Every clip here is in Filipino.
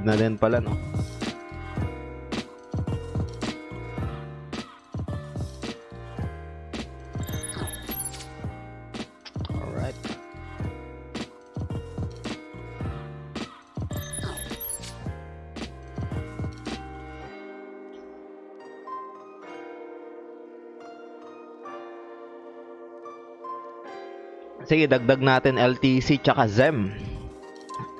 na din pala, no? Alright. Sige, dagdag natin LTC tsaka ZEM.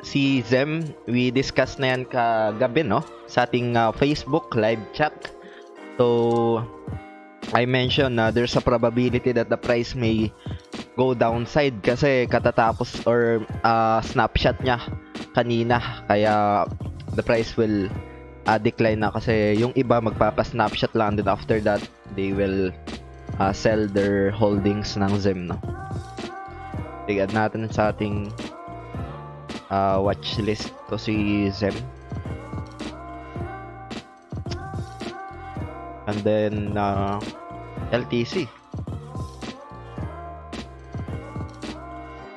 Si ZEM, we discuss na yan kagabi, no? Sa ating Facebook live chat. So, I mentioned na there's a probability that the price may go downside kasi katatapos or snapshot niya kanina. Kaya, the price will decline na kasi yung iba magpapa-snapshot lang, then after that, they will sell their holdings ng ZEM, no? Tigad natin sa ating watch list to si ZEM. And then LTC.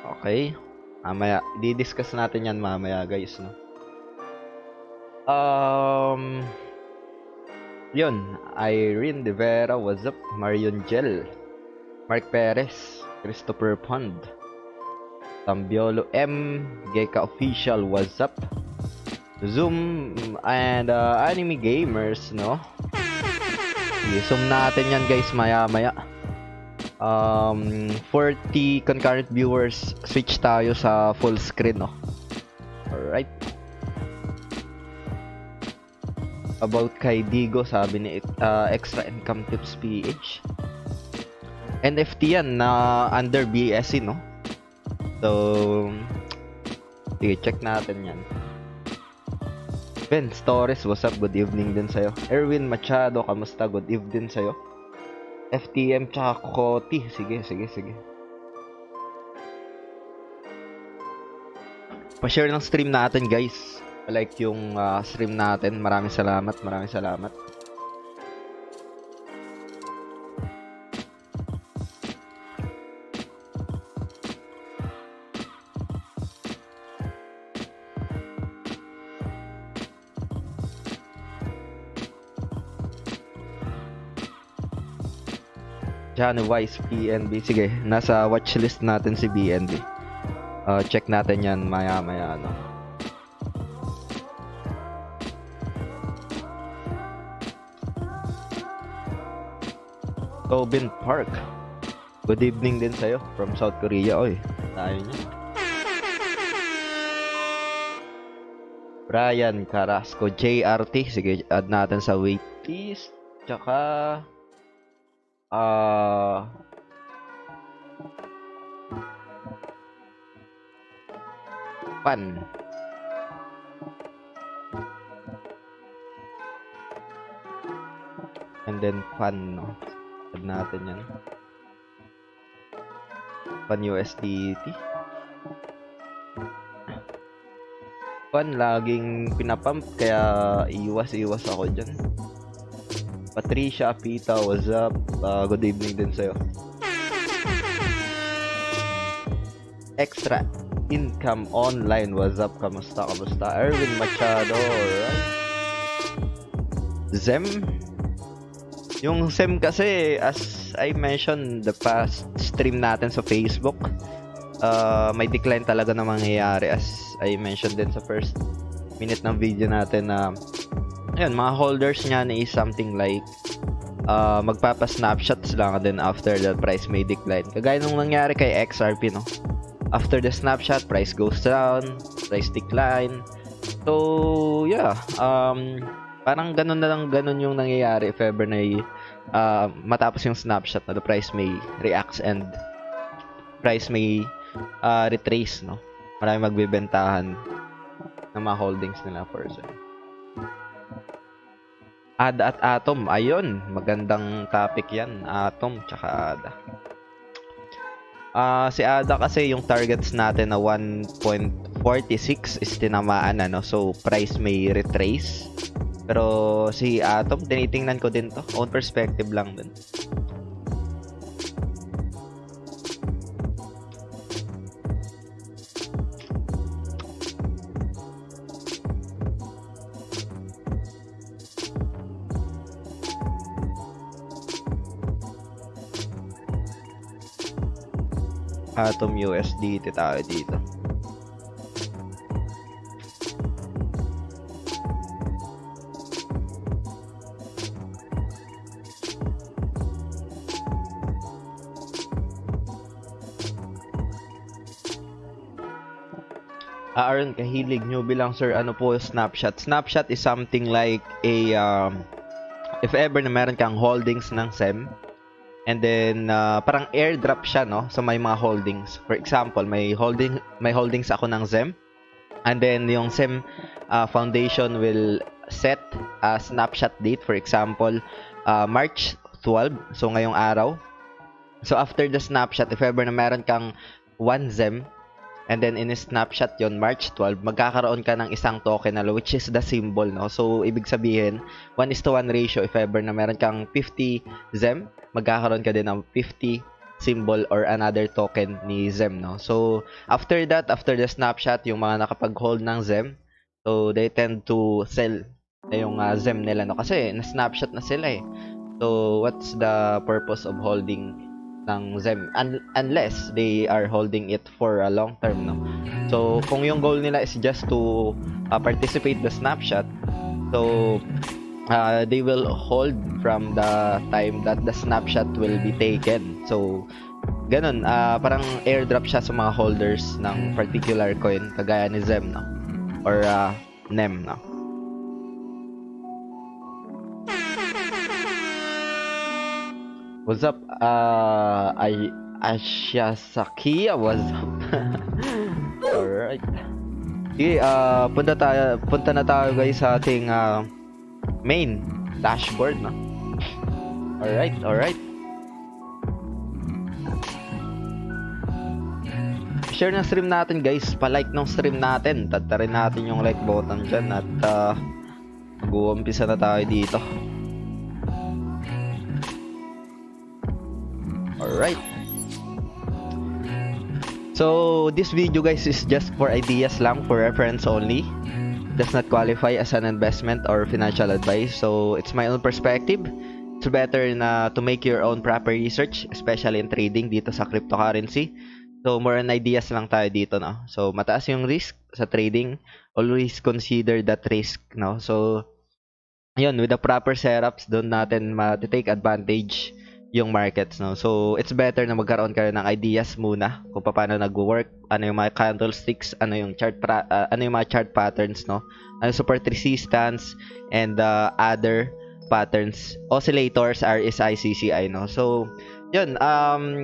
Okay. Mamaya, di-discuss natin yan mamaya, guys, no? Yun. Irene De Vera, what's up? Marion Gel. Mark Perez. Christopher Pond. Tambiolo M, Geka Official, what's up? Zoom and Anime Gamers, no? I-zoom natin yan, guys, maya-maya. 40 concurrent viewers, switch tayo sa full screen, no? Alright. About kay Digo, sabi ni Extra Income Tips PH. NFT yan na under BSC, no? So, sige, check natin yan. Ben Torres, what's up? Good evening din sa'yo. Erwin Machado, kamusta? Good evening sa'yo. FTM tsaka Koti. Sige. Pa-share ng stream natin, guys. Like yung stream natin. Maraming salamat. Johnny Wise, PNB. Sige, nasa watchlist natin si BNB. Check natin yan maya-maya, no? Tobin Park. Good evening din sa'yo from South Korea. Oy, tayo niya. Brian Carrasco, JRT. Sige, add natin sa waitlist. Tsaka Pan. And then Pan, no? Add natin yan. Pan USDT. Pan, laging pinapump, kaya iwas ako dyan. Patricia Apita, what's up? Good evening din sa'yo. Extra Income Online, what's up? Kamusta? Erwin Machado, alright. ZEM. Yung ZEM kasi, as I mentioned the past stream natin sa Facebook, may decline talaga na mangyayari, as I mentioned din sa first minute ng video natin na ayun, mga holders niya is something like magpapa-snapshots lang, then after that price may decline. Kagaya nung nangyari kay XRP, no? After the snapshot, price goes down, price decline. So, yeah. Parang ganun yung nangyayari if ever na matapos yung snapshot na the price may react and price may retrace, no? Marami magbibentahan ng mga holdings nila for sure. ADA at Atom, ayun, magandang topic yan. Atom tsaka ADA. Si ADA kasi yung targets natin na 1.46 is tinamaan na, no? So price may retrace. Pero si Atom, tinitingnan ko din to, own perspective lang din. Atom USDT tayo dito. Aaron Kahilig, newbie lang sir, ano po snapshot? Snapshot is something like a if ever na meron kang holdings ng SEM, and then parang airdrop siya, no? So may mga holdings. For example, may holdings ako ng SEM, and then yung SEM foundation will set a snapshot date, for example, March 12, so ngayong araw. So after the snapshot, if ever na meron kang 1 SEM, and then in a snapshot yon March 12, magkakaroon ka ng isang token na which is the symbol, no? So ibig sabihin 1:1 ratio. If ever na meron kang 50 ZEM, magkakaroon ka din ng 50 symbol or another token ni ZEM, no? So after that, after the snapshot, yung mga nakapag-hold ng ZEM, so they tend to sell na yung ZEM nila, no? Kasi na snapshot na sila eh. So what's the purpose of holding ng ZEM unless they are holding it for a long term, no? So kung yung goal nila is just to participate the snapshot, so they will hold from the time that the snapshot will be taken. So ganun, parang airdrop siya sa mga holders ng particular coin kagaya ni ZEM, no? Or NEM, no? What's up? Asya Sakia, what's up? Alright. Okay, punta na tayo guys sa ating main dashboard, no? Alright. Share ng stream natin guys, pa-like ng stream natin. Tata rin natin yung like button dyan at mag-uumpisa na tayo dito. Alright. So, this video guys is just for ideas lang, for reference only. Does not qualify as an investment or financial advice. So, it's my own perspective. It's better na to make your own proper research, especially in trading dito sa cryptocurrency. So, more on ideas lang tayo dito, no? So, mataas yung risk sa trading. Always consider that risk, no? So, yun, with the proper setups, doon natin ma-take advantage yung markets, no? So it's better na magkaroon kayo ng ideas muna kung paano nagwo-work, ano yung mga candlesticks, ano yung mga chart patterns, no? Ano support, resistance, and other patterns, oscillators, RSI, CCI, no? So yun,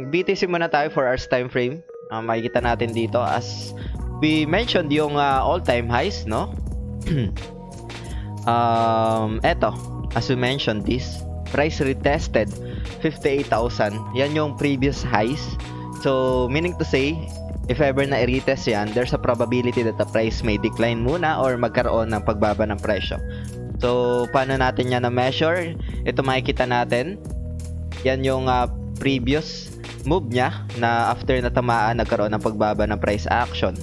BTC muna tayo for hours time frame. Makikita natin dito as we mentioned yung all-time highs, no? Eto, as we mentioned, this price retested 58,000. Yan yung previous highs. So, meaning to say, if ever na i-retest yan, there's a probability that the price may decline muna or magkaroon ng pagbaba ng presyo. So, paano natin yan na-measure? Ito makikita natin. Yan yung previous move niya na after na tamaan, nagkaroon ng pagbaba ng price action.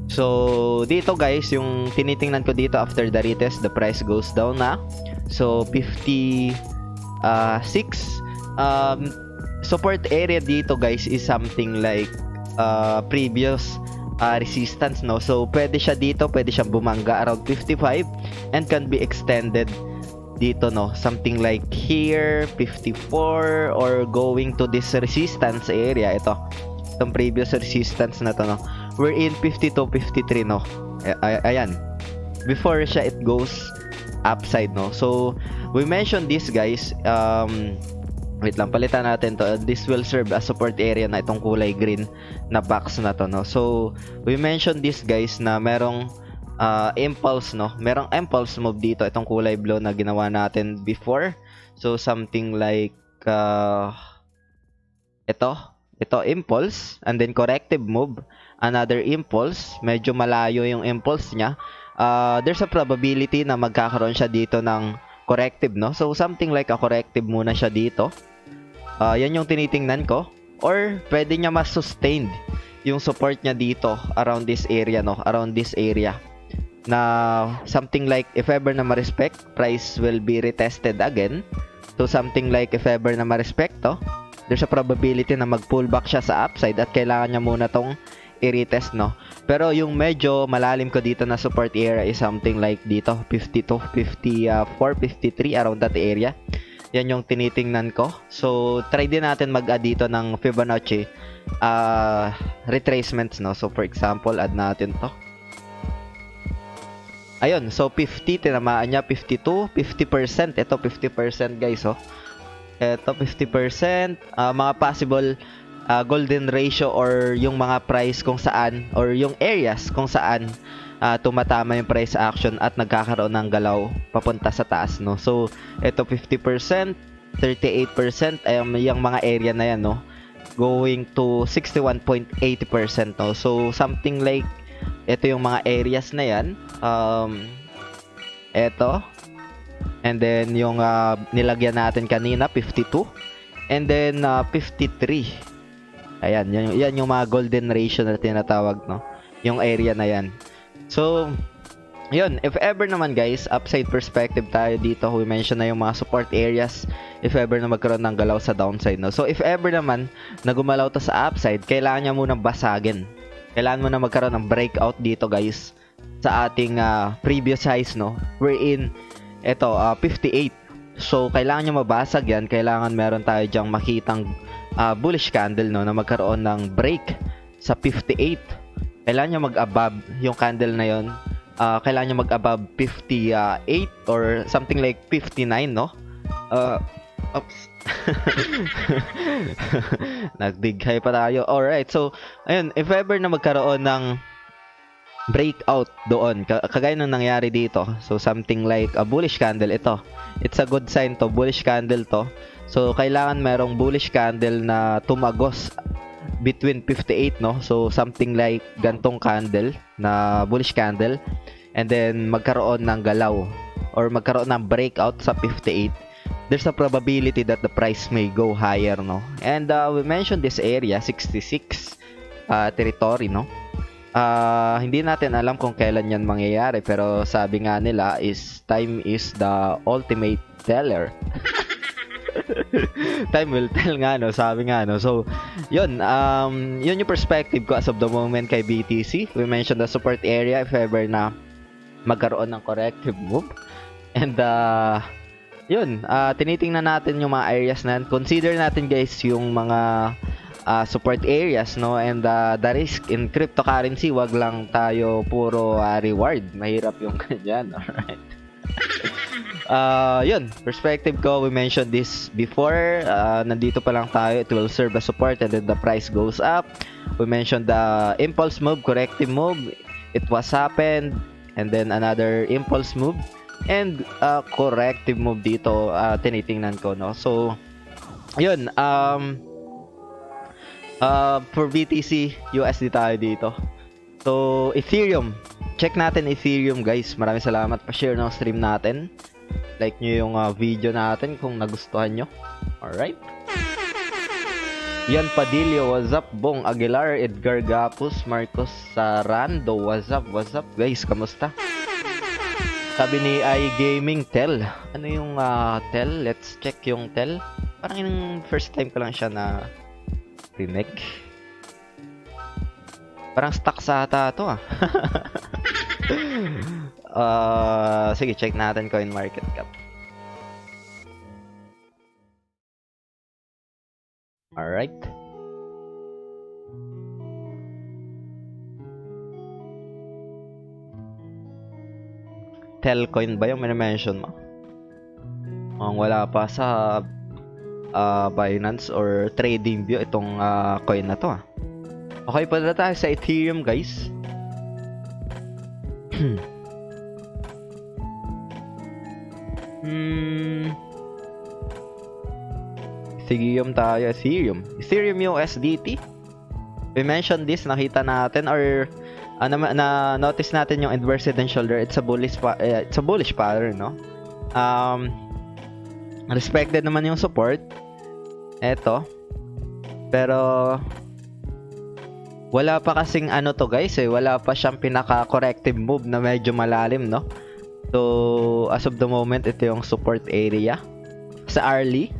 So, dito guys, yung tinitingnan ko dito after the retest, the price goes down na. So, 56 support area dito guys is something like previous resistance, no? So pwede siya dito, pwede siyang bumangga around 55 and can be extended dito, no? Something like here 54 or going to this resistance area. Itong previous resistance na to, no? We're in 52, 53, no? Ayan, before siya it goes upside, no? So we mentioned this guys, wait lang, palitan natin to. This will serve as support area na itong kulay green na box na to, no? So we mentioned this guys na merong impulse, no? Merong impulse move dito, itong kulay blue na ginawa natin before. So something like ito impulse, and then corrective move, another impulse, medyo malayo yung impulse niya. There's a probability na magkakaroon siya dito ng corrective, no? So something like a corrective muna siya dito. Yan yung tinitingnan ko. Or pwede niya mas-sustained yung support niya dito around this area, no? Around this area. Na something like if ever na ma-respect, price will be retested again. So something like if ever na ma-respect to, there's a probability na mag-pullback siya sa upside at kailangan niya muna tong i-retest, no? Pero yung medyo malalim ko dito na support area is something like dito, 52, 54, 53, around that area. Yan yung tinitingnan ko. So, try din natin mag-add dito ng Fibonacci retracements, no? So, for example, add natin to. Ayun, so 50, tinamaan niya, 52, 50%. Ito, 50% guys, oh. Ito, 50%. Mga possible golden ratio or yung mga price kung saan, or yung areas kung saan tumatama yung price action at nagkakaroon ng galaw papunta sa taas, no? So, ito 50%, 38%, ay yung mga area na yan, no? Going to 61.80%, no? So, something like ito yung mga areas na yan. Ito. And then, yung nilagyan natin kanina, 52. And then, 53. Ayan, yan yung mga golden ratio na tinatawag, no? Yung area na yan. So, yun. If ever naman, guys, upside perspective tayo dito. We mention na yung mga support areas. If ever na magkaroon ng galaw sa downside, no? So, if ever naman na gumalaw to sa upside, kailangan niya munang basagin. Kailangan mo na magkaroon ng breakout dito, guys, sa ating previous highs, no? Wherein, ito, 58. So, kailangan nyo mabasag yan. Kailangan meron tayo dyang makitang bullish candle, no? Na magkaroon ng break sa 58. Kailangan nyo mag-above yung candle na yon. Kailangan nyo mag-above 58 or something like 59, no? Oops. Nag-dig high pa tayo. Alright, so, ayun, if ever na magkaroon ng breakout doon, kagaya nung nangyari dito, so something like a bullish candle, ito, it's a good sign to, bullish candle to. So, kailangan merong bullish candle na tumagos between 58, no? So, something like gantong candle, na bullish candle, and then magkaroon ng galaw, or magkaroon ng breakout sa 58. There's a probability that the price may go higher, no? And we mentioned this area, 66 territory, no? Hindi natin alam kung kailan yan mangyayari, pero sabi nga nila is time is the ultimate teller. Time will tell nga, no? Sabi nga, no? So, yun yung perspective ko as of the moment kay BTC. We mentioned the support area if ever na magkaroon ng corrective move. And yun, tinitingnan natin yung mga areas na yan. Consider natin, guys, yung mga support areas, no? And the risk in cryptocurrency, wag lang tayo puro reward. Mahirap yung ganyan, alright? Yun, perspective ko, we mentioned this before. Nandito pa lang tayo, it will serve as support and then the price goes up. We mentioned the impulse move, corrective move. It was happened, and then another impulse move. And corrective move dito, tinitingnan ko, no? So, yun, for BTC, USD tayo dito. So, Ethereum, check natin Ethereum, guys. Maraming salamat pa share ng stream natin. Like nyo yung video natin kung nagustuhan nyo. Alright. Yan Padillo, what's up? Bong Aguilar, Edgar Gapus, Marcos Sarando, what's up guys, kamusta? Sabi ni iGaming, Tel. Ano yung Tel? Let's check yung Tel. Parang yung first time ko lang siya na rinig. Parang stuck sa ata ito sige, check natin coin market cap. Alright. Telcoin ba yung mention mo? Wala pa sa Binance or TradingView itong coin na to. Okay, pala tayo sa Ethereum, guys. Ethereum tayo, Ethereum USDT. We mentioned this, nakita natin or na notice natin yung inverse head and shoulder. It's a bullish pattern, no? Respected naman yung support. Eto. Pero wala pa kasing to, guys, wala pa siyang pinaka-corrective move na medyo malalim, no? So, as of the moment, ito yung support area sa hourly.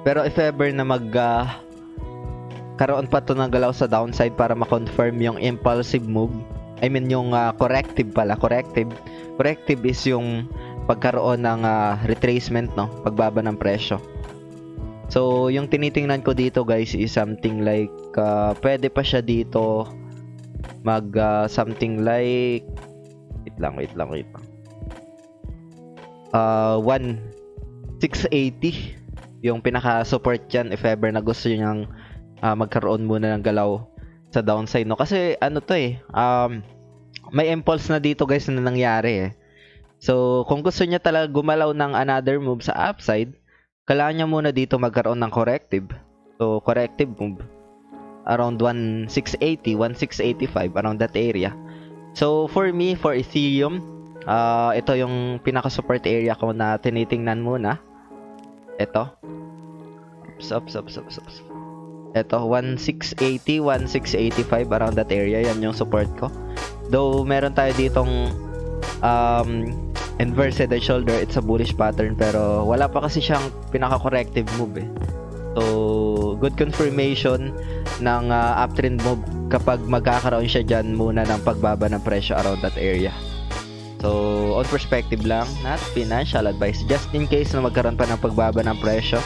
Pero if ever na karoon pa to ng galaw sa downside para ma-confirm yung impulsive move, I mean yung corrective pala, corrective is yung pagkaroon ng retracement, no, pagbaba ng presyo. So yung tinitingnan ko dito guys is something like pwede pa siya dito mag something like wait lang 1680 yung pinaka support dyan if ever na gusto niyang magkaroon muna ng galaw sa downside, no, kasi ano to may impulse na dito guys na nangyari so kung gusto niya talaga gumalaw ng another move sa upside, kailangan niya muna dito magkaroon ng corrective. So corrective move around 1680, 1685, around that area. So for me, for Ethereum, ito yung pinaka support area ko na tinitingnan muna. Ito. Ups. Ito 1680, 1685, around that area, yan yung support ko. Though meron tayo ditong inverse head and shoulder, it's a bullish pattern pero wala pa kasi siyang pinaka corrective move so good confirmation ng uptrend move kapag magkakaroon siya dyan muna ng pagbaba ng presyo around that area. So on perspective lang, not financial advice, just in case na magkaroon pa ng pagbaba ng presyo,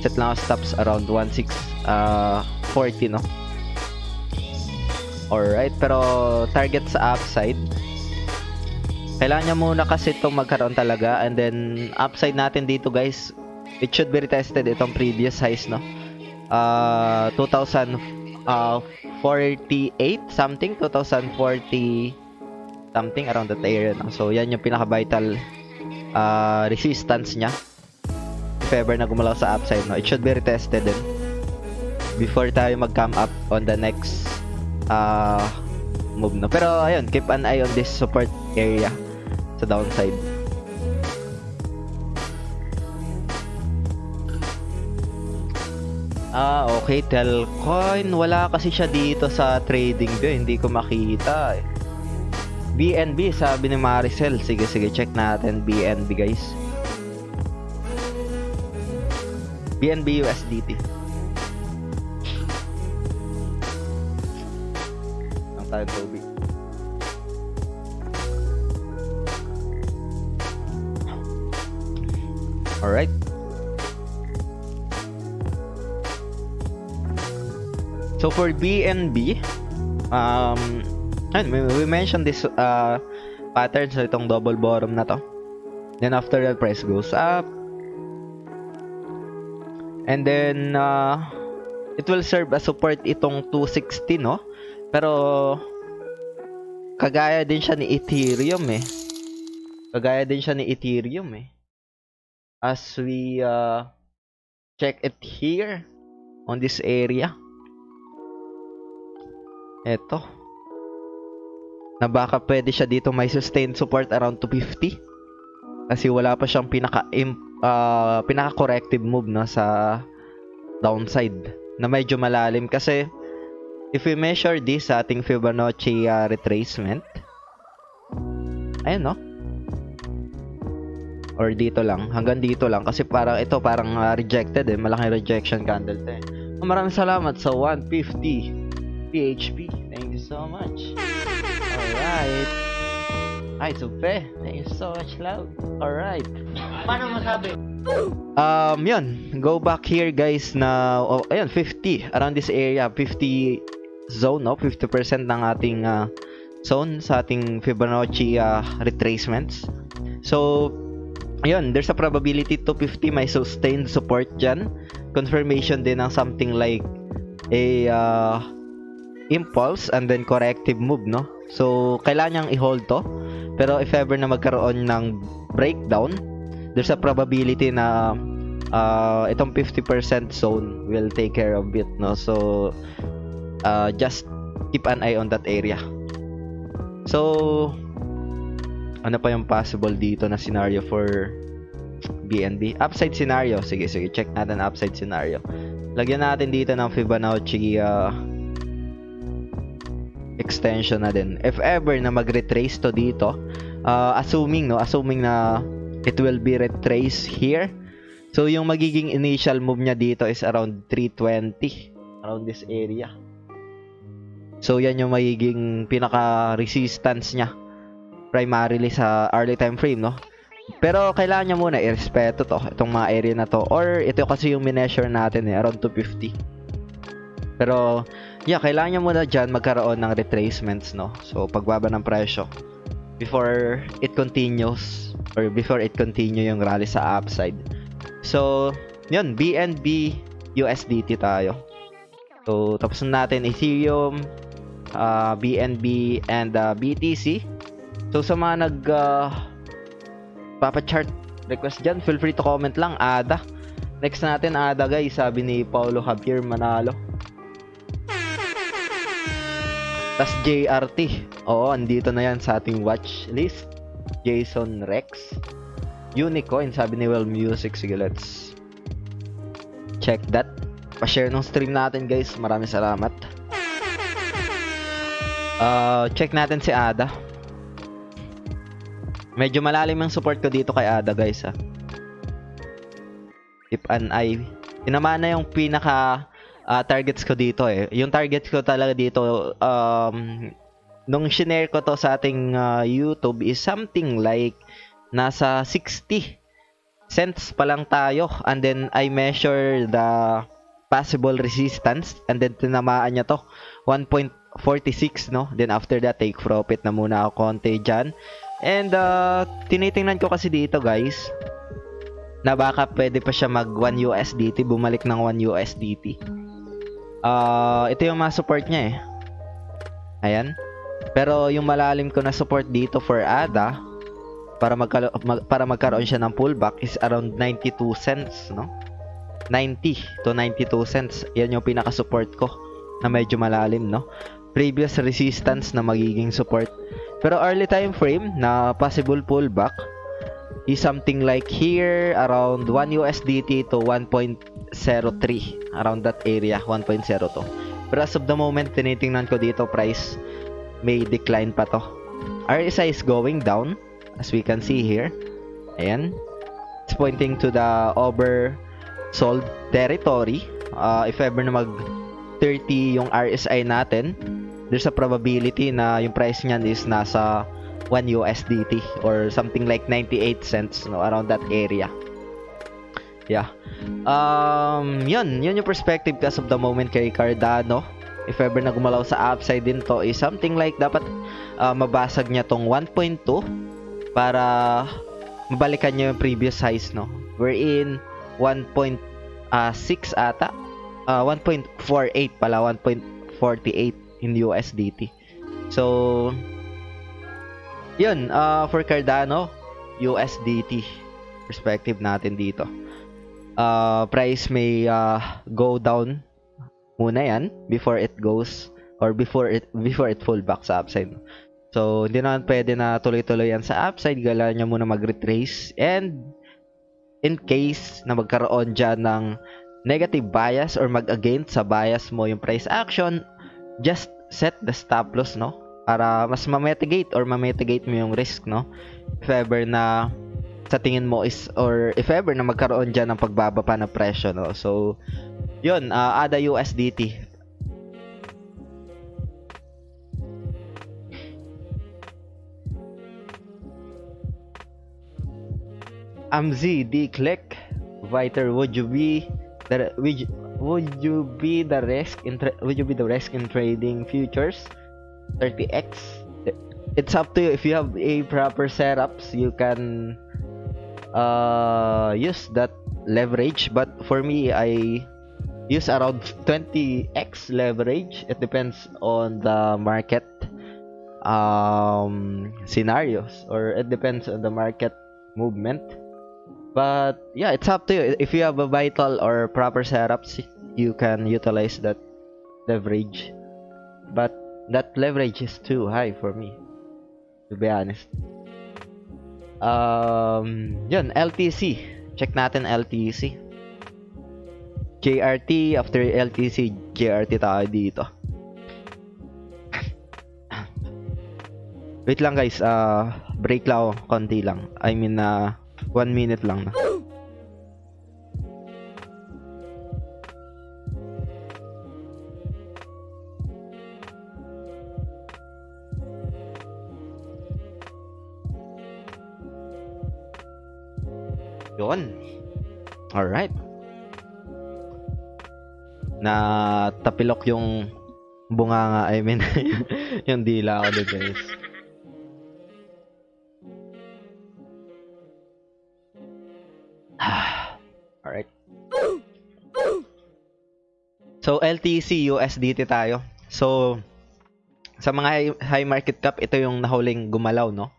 set lang stops around 1640, no. Alright, pero target sa upside, kailangan niya muna kasi itong magkaroon talaga, and then upside natin dito guys, it should be retested itong previous highs, no. 2048 something, 2040 something, around that area, no? So yan yung pinaka vital resistance niya if ever na gumalaw sa upside, no. It should be retested din before tayo mag-come up on the next move, no. Pero ayun, keep an eye on this support area sa downside. Okay, Telcoin, wala kasi siya dito sa trading view, hindi ko makita BNB, sabi ni Maricel. Sige, check natin BNB guys. BNB USDT. Ang tayo tubig. Alright. So for BNB, we mentioned this pattern sa itong double bottom na to. Then after that, price goes up. And then it will serve as support itong 260, no? Pero kagaya din siya ni Ethereum as we check it here on this area. Eto, na baka pwede siya dito may sustained support around 250 kasi wala pa siyang pinaka corrective move, no, sa downside na medyo malalim. Kasi if we measure this sa ating Fibonacci retracement, ayun, no, or dito lang, hanggang dito lang, kasi parang ito parang rejected malaking rejection candle Maraming salamat sa 150 PHP, thank you so much. Alright, hi Supe, thank you so much, loud. Alright, paano masabi? Yun, go back here guys na ayun, 50 around this area, 50 zone, no, 50% ng ating zone sa ating Fibonacci retracements. So ayun, there's a probability 250 may sustained support dyan, confirmation din ng something like a impulse and then corrective move, no. So kailangan niyang i-hold to, pero if ever na magkaroon ng breakdown, there's a probability na itong 50% zone will take care of it, no. So just keep an eye on that area. So ano pa yung possible dito na scenario for BNB? Upside scenario, sige, check natin upside scenario. Lagyan natin dito ng Fibonacci extension na din. If ever na mag-retrace to dito, assuming na it will be retrace here So yung magiging initial move niya dito is around 320, around this area. So yan yung magiging pinaka resistance niya primarily sa early time frame, no? Pero kailangan niya muna irespeto itong mga area na to, or ito kasi yung mineasure natin around 250. Pero yeah, kailangan niya muna dyan magkaroon ng retracements, no? So pagbaba ng presyo before it continues, or before it continue yung rally sa upside. So yun, BNB USDT tayo. So tapos natin Ethereum, BNB and BTC. So sa mga papa-chart request dyan, feel free to comment lang. ADA. Next natin ADA guys, sabi ni Paulo Javier Manalo. Tas JRT. Oo, andito na yan sa ating watch list. Jason Rex. Unicoin, sabi ni Well Music. Sige, let's check that. Pa-share ng stream natin guys. Maraming salamat. Check natin si ADA. Medyo malalim ang support ko dito kay ADA guys ha. Keep an eye. Tinamaan na yung pinaka targets ko dito Yung targets ko talaga dito nung shinare ko to sa ating YouTube is something like nasa 60 cents pa lang tayo, and then I measure the possible resistance, and then tinamaan niya to 1.46, no? Then after that take profit na muna ako konti dyan. And tinitingnan ko kasi dito guys na baka pwede pa siya mag 1 USDT, bumalik ng 1 USDT. Ito yung mga support niya Ayan. Pero yung malalim ko na support dito for ADA para magkaroon siya ng pullback is around 92 cents, no? 90 to 92 cents. Yan yung pinaka support ko na medyo malalim, no? Previous resistance na magiging support. Pero early time frame na possible pullback is something like here around 1 USDT to 1.03, around that area, 1.02. Pero as of the moment, tinitingnan ko dito, price may decline pa to. RSI is going down as we can see here. Ayan, it's pointing to the oversold territory. If ever na mag 30 yung RSI natin, there's a probability na yung price niyan is nasa 1 USDT or something like 98 cents, no, around that area. Yeah. Yun yung perspective as of the moment kay Cardano. If ever na gumalaw sa upside din to is something like dapat mabasag niya tong 1.2 para mabalikan niya yung previous highs, no? We're in 1.6 ata. 1.48 pala, 1.48 in USDT. So yun, for Cardano USDT perspective natin dito, price may go down muna yan before it goes, or before it fall back sa upside. So hindi naman pwede na tuloy-tuloy yan sa upside. Kailangan niya muna mag-retrace, and in case na magkaroon dyan ng negative bias or mag-against sa bias mo yung price action, just set the stop loss, no? Para mas ma-mitigate mo yung risk, no? If ever na sa tingin mo is, or if ever na magkaroon dyan ng pagbaba pa ng presyo, no? So yun, ADA USDT. Amzi D click Viter, would you be the risk in trading futures 30x? It's up to you. If you have a proper setups, you can use that leverage, but for me, I use around 20x leverage. It depends on the market scenarios, or it depends on the market movement. But yeah, it's up to you. If you have a vital or proper setups, you can utilize that leverage. But that leverage is too high for me, to be honest. Yun, LTC. Check natin LTC. JRT, after LTC, JRT tayo dito. Wait lang guys, break lang ako, konti lang. I mean, 1 minute lang na. Yun. Alright. Na tapilok yung bunganga, I mean, yung dila ko doon, guys. Alright. So, LTC USDT tayo. So, sa mga high market cap, ito yung nahuling gumalaw, no?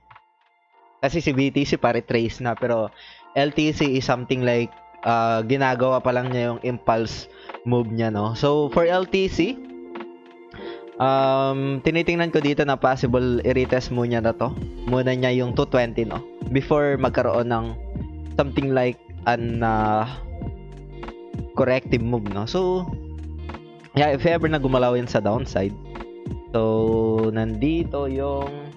Kasi si BTC pare-trace na, pero LTC is something like ginagawa pa lang niya yung impulse move niya, no? So, for LTC, tinitingnan ko dito na possible i-retest muna na to. Muna niya yung 220, no? Before magkaroon ng something like an corrective move, no? So, yeah, if ever na gumalaw yun sa downside, so, nandito yung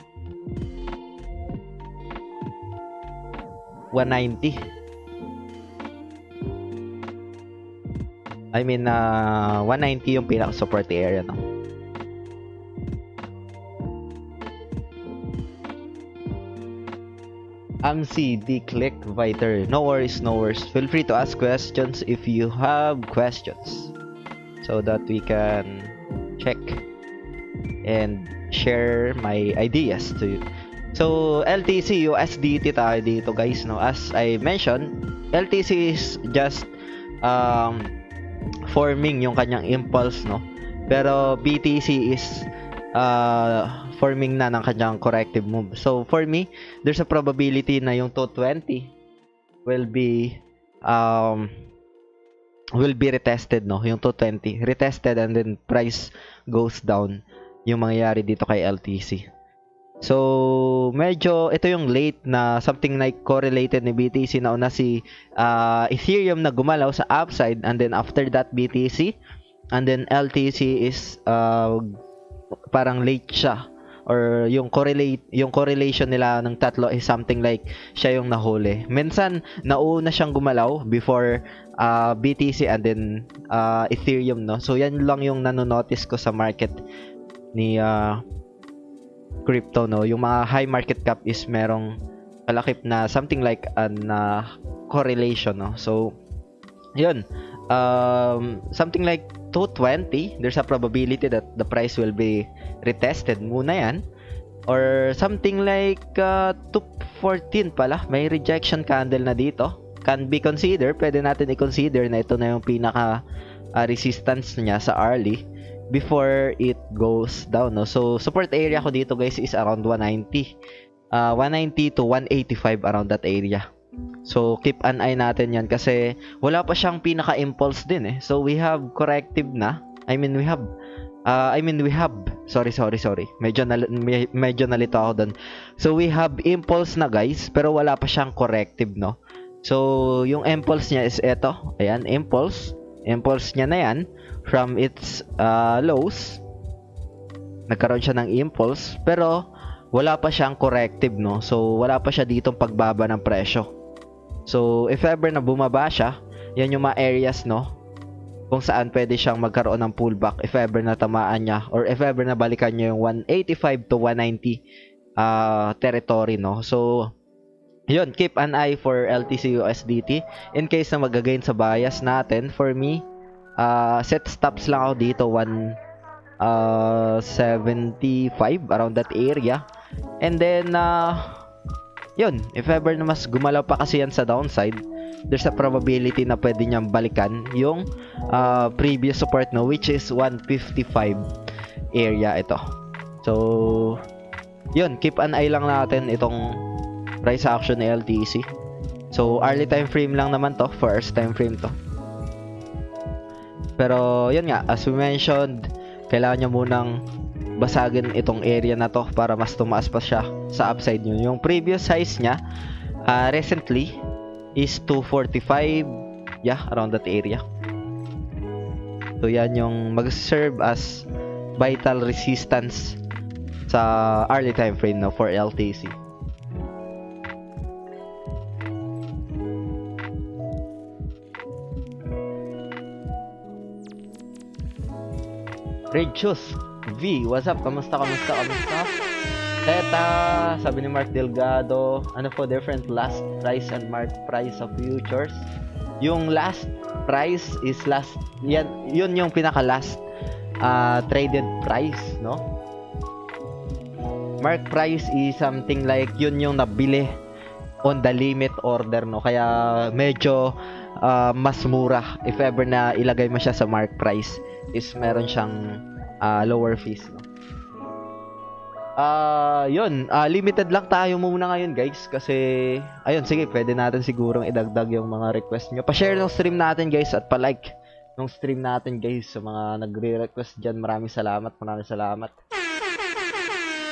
190. I mean, 190 yung pinaka-support area, no? D-click Viter. No worries, no worries. Feel free to ask questions if you have questions, so that we can check and share my ideas to you. So, LTC USDT tayo dito, guys, no? As I mentioned, LTC is just forming yung kanyang impulse, no? Pero BTC is forming na ng kanyang corrective move. So, for me, there's a probability na yung 220 will be retested, no? Yung 220 retested and then price goes down, yung mangyayari dito kay LTC. So, medyo ito yung late na something like correlated ni BTC. Na una si Ethereum na gumalaw sa upside, and then after that BTC, and then LTC is parang late siya, or yung correlation nila ng tatlo is something like siya yung nahuli. Minsan nauna siyang gumalaw before BTC and then Ethereum, no? So yan lang yung nanonotice ko sa market ni crypto, no? Yung mga high market cap is merong kalakip na something like an correlation, no? So yun, something like 220, there's a probability that the price will be retested muna yan, or something like 214 pala, may rejection candle na dito, can be considered, pwede natin i-consider na ito na yung pinaka resistance niya sa early before it goes down, no? So support area ko dito, guys, is around 190 to 185, around that area. So keep an eye natin yan kasi wala pa siyang pinaka-impulse din, eh. So we have corrective na, we have sorry, medyo nalito ako doon. So we have impulse na, guys, pero wala pa siyang corrective, no? So yung impulse niya is eto, ayan, impulse niya na yan from its lows. Nagkaroon siya ng impulse pero wala pa siyang corrective, no? So wala pa siya ditong pagbaba ng presyo. So if ever na bumaba siya, yan yung mga areas, no, kung saan pwede siyang magkaroon ng pullback if ever na tamaan niya, or if ever na balikan niya yung 185 to 190 territory, no? So yun, keep an eye for LTC USDT in case na magagain sa bias natin. For me, set stops lang ako dito 175, around that area. And then yun, if ever na mas gumalaw pa kasi yan sa downside, there's a probability na pwede niyang balikan yung previous support, no, which is 155 area ito. So yun, keep an eye lang natin itong price action ni LTC. So early time frame lang naman to, first time frame to. Pero yun nga, as we mentioned, kailangan niya munang basagin itong area na to para mas tumaas pa siya sa upside niyo. Yung previous size niya recently is 245, yeah, around that area. So yan yung mag-serve as vital resistance sa early time frame, no, for LTC. Red Shoes V, what's up? Kamusta? Theta, sabi ni Mark Delgado, ano po different last price and mark price of futures? Yung last price is last, yun yung pinaka last traded price, no? Mark price is something like yun yung nabili on the limit order, no? Kaya medyo mas mura if ever na ilagay mo siya sa mark price is meron siyang lower fees, no? Yun, limited lang tayo muna ngayon guys kasi ayun, sige, pwede natin sigurong idagdag yung mga request nyo. Pa-share ng stream natin guys at pa-like ng stream natin guys sa mga nagre-request dyan. Maraming salamat.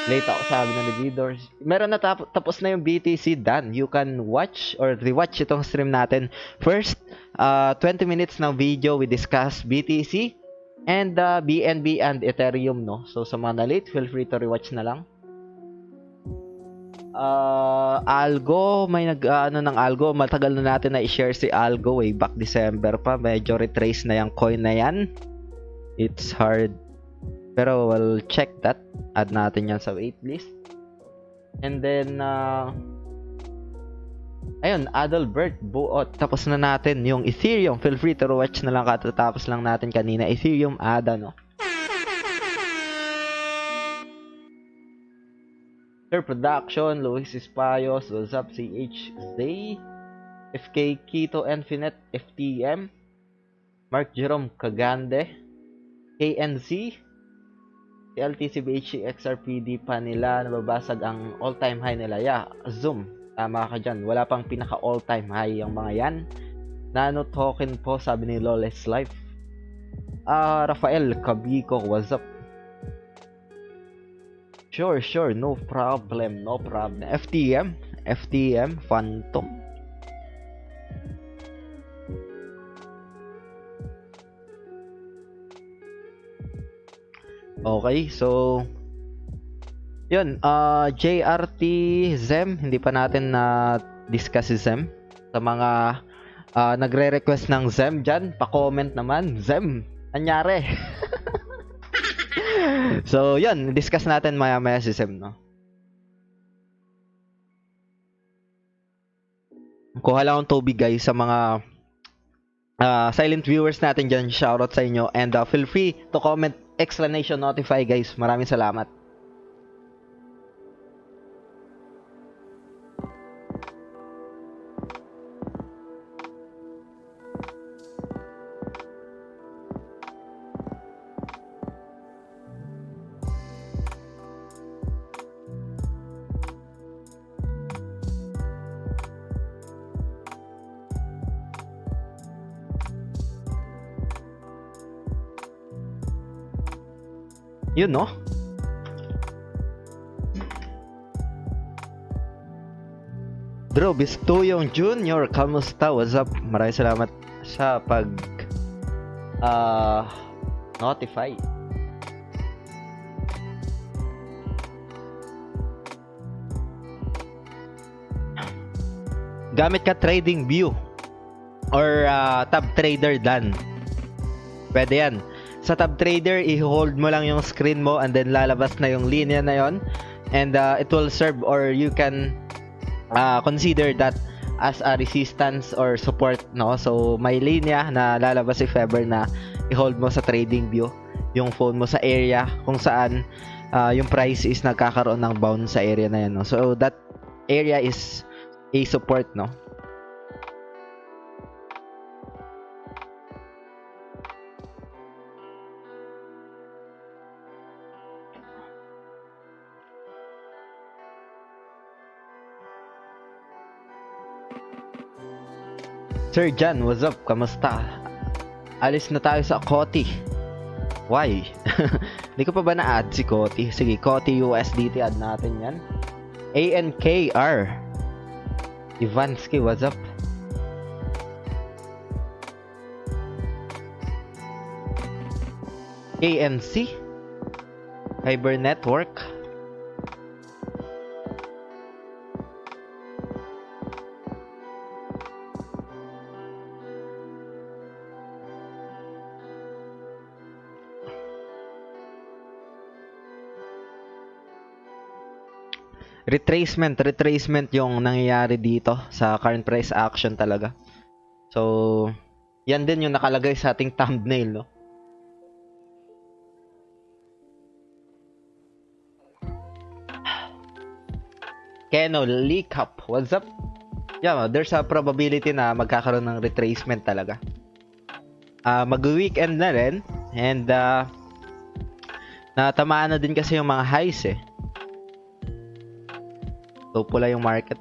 Late ako sabi ng readers. Meron na tapos na yung BTC done. You can watch or rewatch itong stream natin. First, 20 minutes ng video we discuss BTC and BNB and Ethereum, no? So sa mga na-late, feel free to rewatch na lang. Algo, may nag-ano ng Algo. Matagal na natin na i-share si Algo way back December pa. Medyo retrace na yung coin na yan. It's hard. Pero we'll check that. Add natin yan sa waitlist. And then, ayun, Adalbert, buot. Tapos na natin yung Ethereum. Feel free to watch na lang, katatapos lang natin kanina. Ethereum, ADA, no? Sir Production, Luis Espayos, what's up, CH Zay, FK Kito Infinite, FTM, Mark Jerome Kagande, KNC, LTC BHC XRPD pa nila, nababasag ang all-time high nila. Yeah, Zoom. Tama ka dyan. Wala pang pinaka all-time high yung mga yan. Nano token po, sabi ni Lawless Life. Rafael Cabico, what's up? Sure. No problem. FTM, Phantom. Okay, so yun, JRT Zem, hindi pa natin na discuss si Zem. Sa mga nagre-request ng Zem dyan, pa-comment naman. Zem, anyari? So yun, discuss natin maya-maya si Zem, no? Kuha lang akong tubig guys sa mga silent viewers natin dyan. Shoutout sa inyo and feel free to comment explanation notify guys. Maraming salamat. Yun, no? Bro, Bistuyong Junior, kamusta? What's up? Maraming salamat sa pag notify. Gamit ka trading view or tab trader dan. Pwede yan. Sa tab trader, i-hold mo lang yung screen mo and then lalabas na yung linya na yon, and it will serve or you can consider that as a resistance or support, no? So may linya na lalabas if ever na i-hold mo sa trading view yung phone mo sa area kung saan yung price is nagkakaroon ng bounce sa area na yan, no? So that area is a support, no? Sir Jan, what's up? Kamusta? Alis na tayo sa Koti. Why? Hindi ko pa ba na-add si Koti? Sige, Koti USDT, add natin yan. ANKR. Ivansky, what's up? ANC. Fiber Network. retracement yung nangyayari dito sa current price action talaga. So, yan din yung nakalagay sa ating thumbnail, no? Keno, leak up. What's up? Yeah, there's a probability na magkakaroon ng retracement talaga. Mag-weekend na rin. And, natamaan na din kasi yung mga highs eh. So, pula yung market.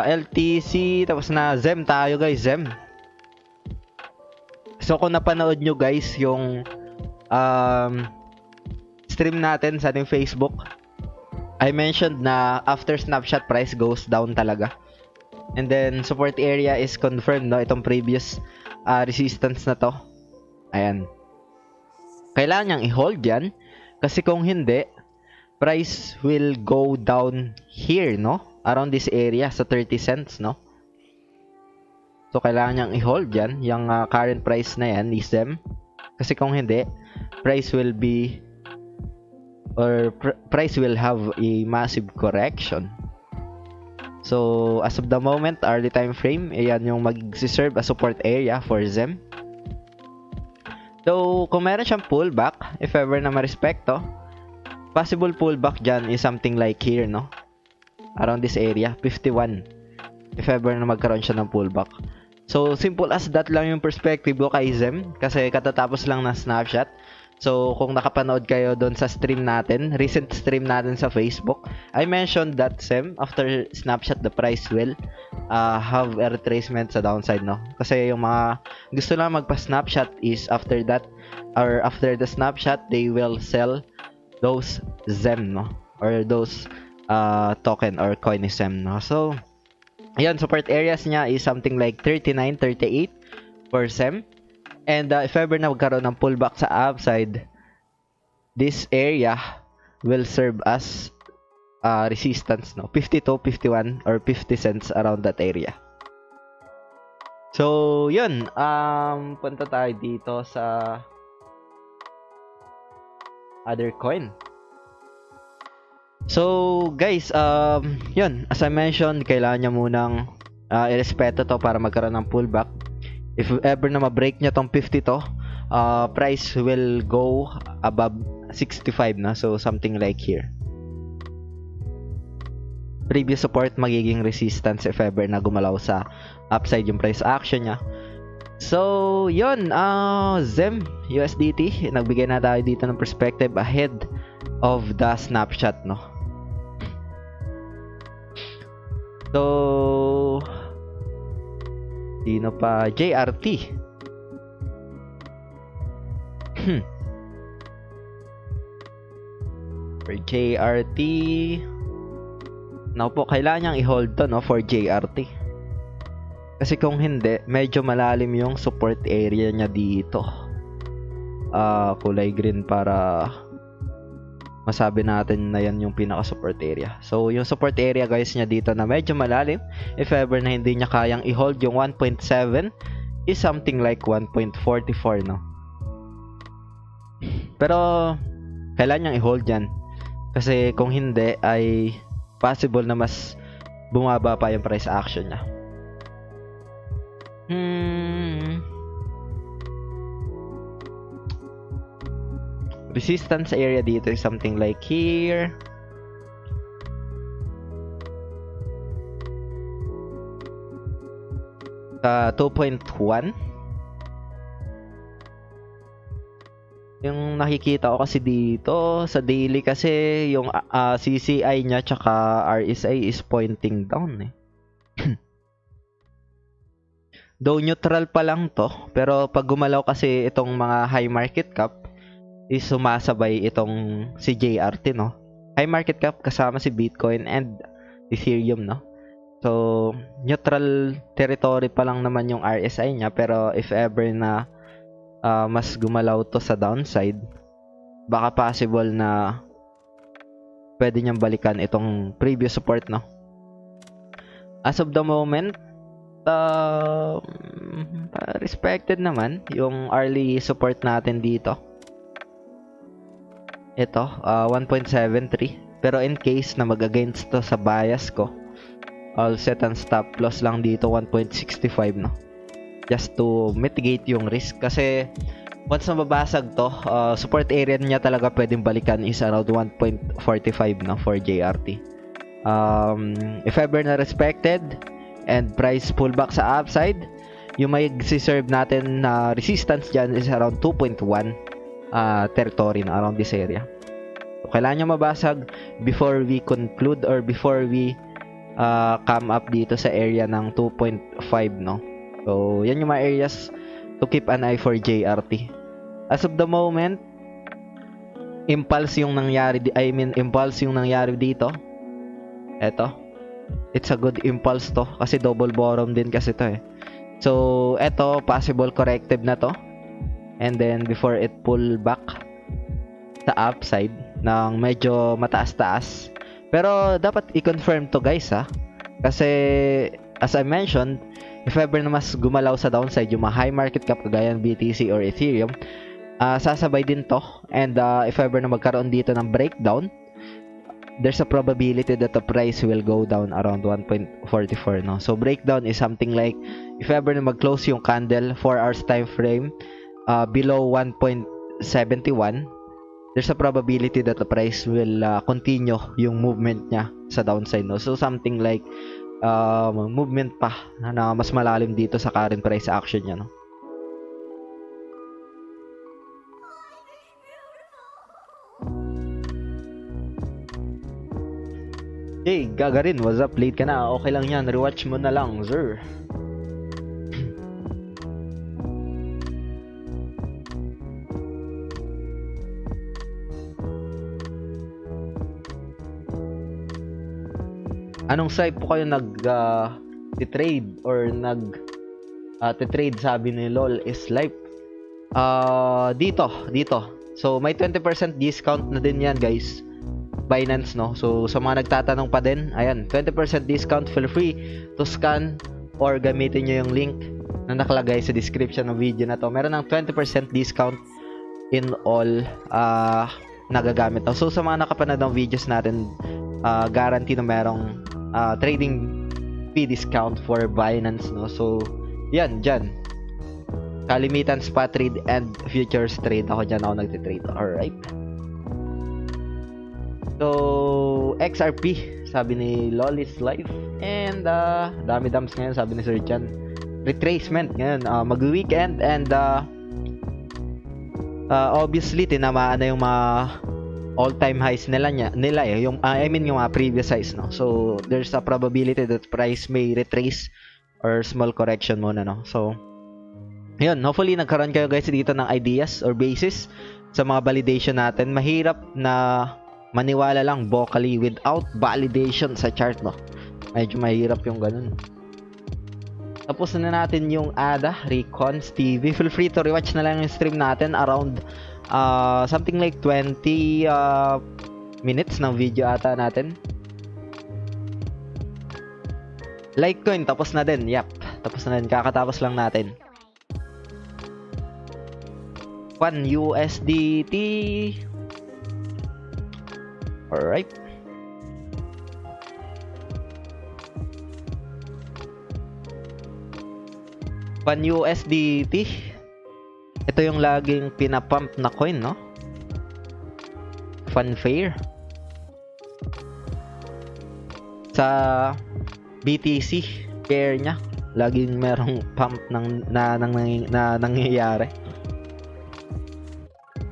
LTC, tapos na ZEM tayo guys, ZEM. So, kung napanood nyo guys yung stream natin sa ating Facebook, I mentioned na after snapshot price goes down talaga. And then support area is confirmed, no? Itong previous resistance na to. Ayan. Kailangan niyang i-hold yan kasi kung hindi, price will go down here, no? Around this area sa 30 cents, no? So kailangan niyang i-hold yan, yung current price na yan, SEM. Kasi kung hindi, price will be price will have a massive correction. So, as of the moment, early time frame, ayan yung mag-serve as support area for ZEM. So, kung meron siyang pullback, if ever na ma-respecto, possible pullback dyan is something like here, no? Around this area, 51. If ever na magkaroon siya ng pullback. So, simple as that lang yung perspective ko kay ZEM, kasi katatapos lang ng snapshot. So, kung nakapanood kayo doon sa stream natin, recent stream natin sa Facebook, I mentioned that SEM, after snapshot, the price will have a retracement sa downside, no? Kasi yung mga gusto lang magpa-snapshot is after that, or after the snapshot, they will sell those ZEM, no? Or those token or coin SEM, no? So, ayan, support areas niya is something like 39, 38 for SEM. And if ever na magkaroon ng pullback sa upside, this area will serve as resistance, no? 52, 51, or 50 cents around that area. So, yun. Punta tayo dito sa other coin. So, guys, yun. As I mentioned, kailangan nyo munang irespeto to para magkaroon ng pullback. If ever na ma-break niya tong 50 to, price will go above 65 na. So, something like here. Previous support magiging resistance if ever na gumalaw sa upside yung price action niya. So, yun. ZEM, USDT. Nagbigay na tayo dito ng perspective ahead of the snapshot, no? So, sino pa? JRT. For JRT, now po, kailangan niyang i-hold to, no, for JRT. Kasi kung hindi, medyo malalim yung support area niya dito. Kulay green para masabi natin na yan yung pinaka-support area. So, yung support area guys niya dito na medyo malalim, if ever na hindi niya kayang i-hold yung 1.7, is something like 1.44, no? Pero, kailangan niyang i-hold yan. Kasi kung hindi, ay possible na mas bumaba pa yung price action niya. Resistance area dito is something like here. Sa 2.1. Yung nakikita ko kasi dito sa daily kasi yung CCI niya tsaka RSI is pointing down eh. Though neutral pa lang to, pero pag gumalaw kasi itong mga high market cap is sumasabay itong si JRT, no? High market cap kasama si Bitcoin and Ethereum, no? So, neutral territory pa lang naman yung RSI niya, pero if ever na mas gumalaw to sa downside, baka possible na pwede niyang balikan itong previous support, no? As of the moment, respected naman yung early support natin dito. Ito, 1.73. Pero in case na mag-against to sa bias ko, I'll set ang stop loss lang dito 1.65, no? Just to mitigate yung risk. Kasi once na mabasag to, support area niya talaga pwedeng balikan is around 1.45, no, for JRT. If ever na respected and price pullback sa upside, yung may serve natin na resistance dyan is around 2.1 territory na around this area. So, kailangan nyo mabasag before we conclude or before we come up dito sa area ng 2.5, no? So, yan yung mga areas to keep an eye for JRT. As of the moment, impulse yung nangyari dito. Eto. It's a good impulse to kasi double bottom din kasi to eh. So, eto, possible corrective na to. And then, before it pull back sa upside ng medyo mataas-taas. Pero, dapat i-confirm to guys ha. Kasi, as I mentioned, if ever na mas gumalaw sa downside yung mga high market cap kagaya ng BTC or Ethereum, sasabay din to. And if ever na magkaroon dito ng breakdown, there's a probability that the price will go down around 1.44, no? So breakdown is something like if ever na mag-close yung candle 4 hours time frame below 1.71, there's a probability that the price will continue yung movement niya sa downside, no? So something like movement pa na mas malalim dito sa current price action niya, no? Hey, Gagarin, what's up? Late ka na. Okay lang yan. Rewatch mo na lang, sir. Anong site po kayo nag-trade or nag-trade, sabi ni LOL is live? Dito. So, may 20% discount na din yan, guys. Binance, no? So, sa mga nagtatanong pa din, ayan, 20% discount. Feel free to scan or gamitin nyo yung link na nakalagay sa description ng video na to. Meron ng 20% discount in all nagagamit. So, sa mga nakapanood ng videos natin, guarantee na merong trading fee discount for Binance, no? So, yan, dyan. Kalimitan spot trade and futures trade. Ako dyan ako nagtitrade. Alright. So, XRP, sabi ni Lolis Life. And, dami dumps ngayon, sabi ni Sir Chan. Retracement ngayon, mag-weekend. And, obviously, tinamaan na yung mga all-time highs nila eh. Yung, yung mga previous highs, no? So, there's a probability that price may retrace or small correction muna, no? So, yun, hopefully, nagkaroon kayo guys dito ng ideas or basis sa mga validation natin. Mahirap na maniwala lang vocally without validation sa chart, no? Medyo mahirap yung ganun. Tapos na natin yung ADA, Recons TV. Feel free to rewatch na lang yung stream natin around something like 20 minutes ng video ata natin. Litecoin, tapos na din. Yep, tapos na din. Kakatapos lang natin. USDT. Alright. USDT. Ito yung laging pinapump na coin, no? Funfair. Sa BTC pair niya, laging merong pump na nangyayari.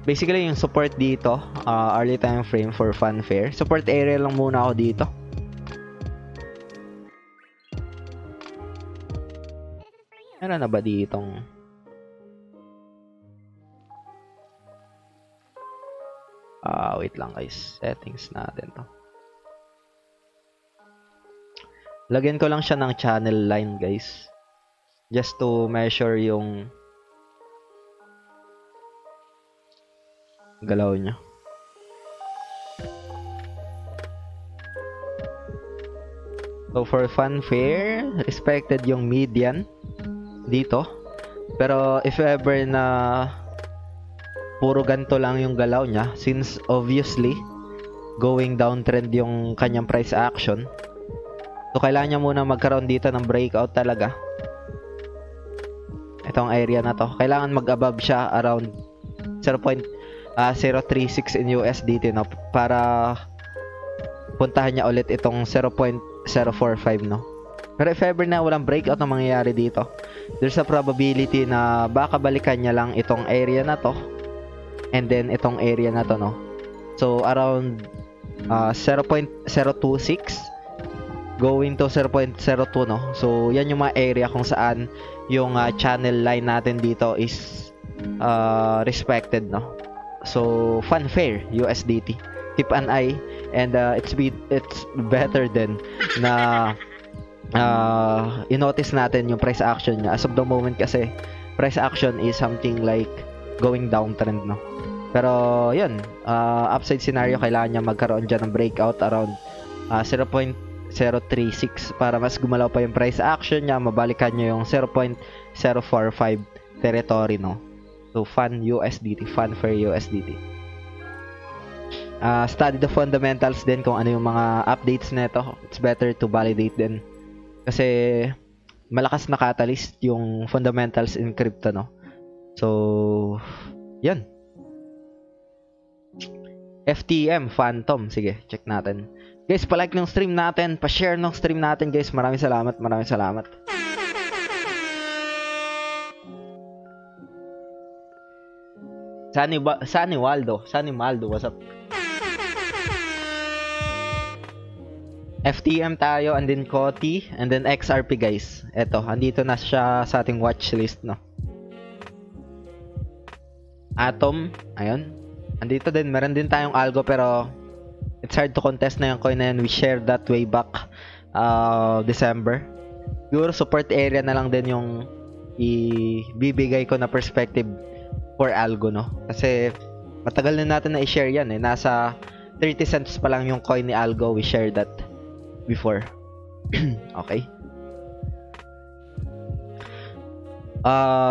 Basically, yung support dito, early time frame for Funfair. Support area lang muna ako dito. Meron na ba ditong wait lang guys. Settings natin to. Lagyan ko lang siya ng channel line guys. Just to measure yung galaw niya. So for Funfair, respected yung median dito. Pero if ever na puro ganito lang yung galaw niya, since obviously going downtrend yung kanyang price action. So kailangan niya muna magkaroon dito ng breakout talaga. Itong area na to, kailangan mag-above siya around 0.036 in USDT, no, para puntahan niya ulit itong 0.045, no. Pero if ever na walang breakout na mangyayari dito, there's a probability na baka balikan niya lang itong area na to and then itong area na to, no. So around 0.026 going to 0.02, no. So yan yung mga area kung saan yung channel line natin dito is respected, no. So fanfare USDT, keep an eye, and it's better then na i-notice natin yung price action niya as of the moment, kasi price action is something like going downtrend, no. Pero yun, upside scenario, kailangan niya magkaroon dyan ng breakout around 0.036 para mas gumalaw pa yung price action niya, mabalikan niya yung 0.045 territory, no. So fan USDT, fan for USDT. Study the fundamentals din, kung ano yung mga updates nito. It's better to validate din, kasi malakas na catalyst yung fundamentals in crypto, no. So yan. FTM Phantom, sige, check natin. Guys, pa-like ng stream natin, pa-share ng stream natin, guys. Maraming salamat, maraming salamat. Sunny Waldo, what's up? FTM tayo, and then Koti, and then XRP, guys. Eto, andito na siya sa ating watchlist, no. Atom, ayun. Andito din, meron din tayong algo, pero it's hard to contest na yung coin na yun. We shared that way back December. Siguro support area na lang din yung ibibigay ko na perspective for algo, no. Kasi matagal na natin na i-share yan, eh. Nasa 30 cents pa lang yung coin ni algo. We shared that before. Okay.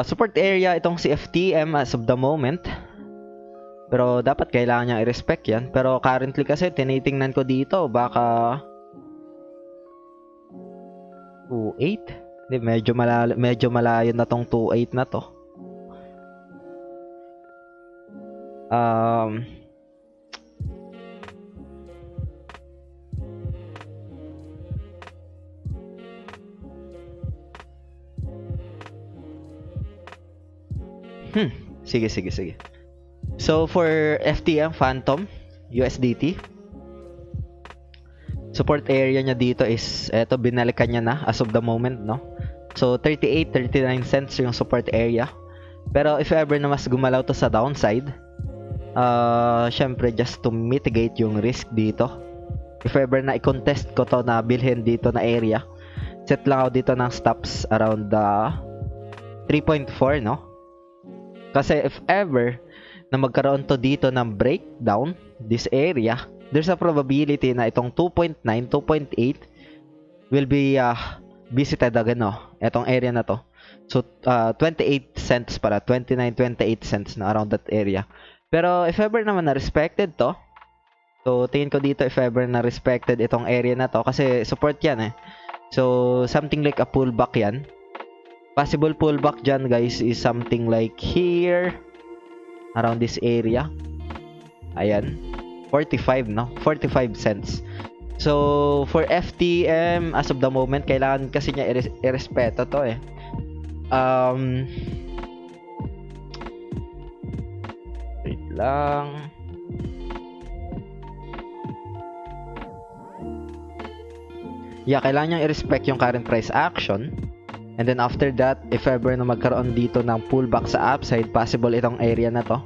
Support area itong si FTM as of the moment. Pero dapat kailangan niya i-respect yan. Pero currently kasi tinitingnan ko dito, baka 2.8. Hindi, medyo malayo na tong 2.8 na to. Sige. So for FTM Phantom USDT, support area niya dito is eto, binalikan niya na as of the moment, no. So 38-39 cents yung support area. Pero if ever na mas gumalaw to sa downside, syempre just to mitigate yung risk dito, if ever na i-contest ko to na bilhin dito na area, set lang ako dito ng stops around 3.4, no. Kasi if ever na magkaroon to dito ng breakdown, this area, there's a probability na itong 2.9, 2.8 will be visited again, no. Itong area na to. So 28 cents para 29, 28 cents na around that area. Pero if ever naman na respected to, so tingin ko dito if ever na respected itong area na to, kasi support yan, eh. So something like a pullback yan. Possible pullback dyan, guys, is something like here, around this area. Ayan, 45, no, 45 cents. So for FTM as of the moment, kailangan kasi niya irespeto to, eh. Wait lang. Yeah, kailangan niyang i-respect yung current price action. And then after that, if ever na magkaroon dito ng pullback sa upside, possible itong area na to.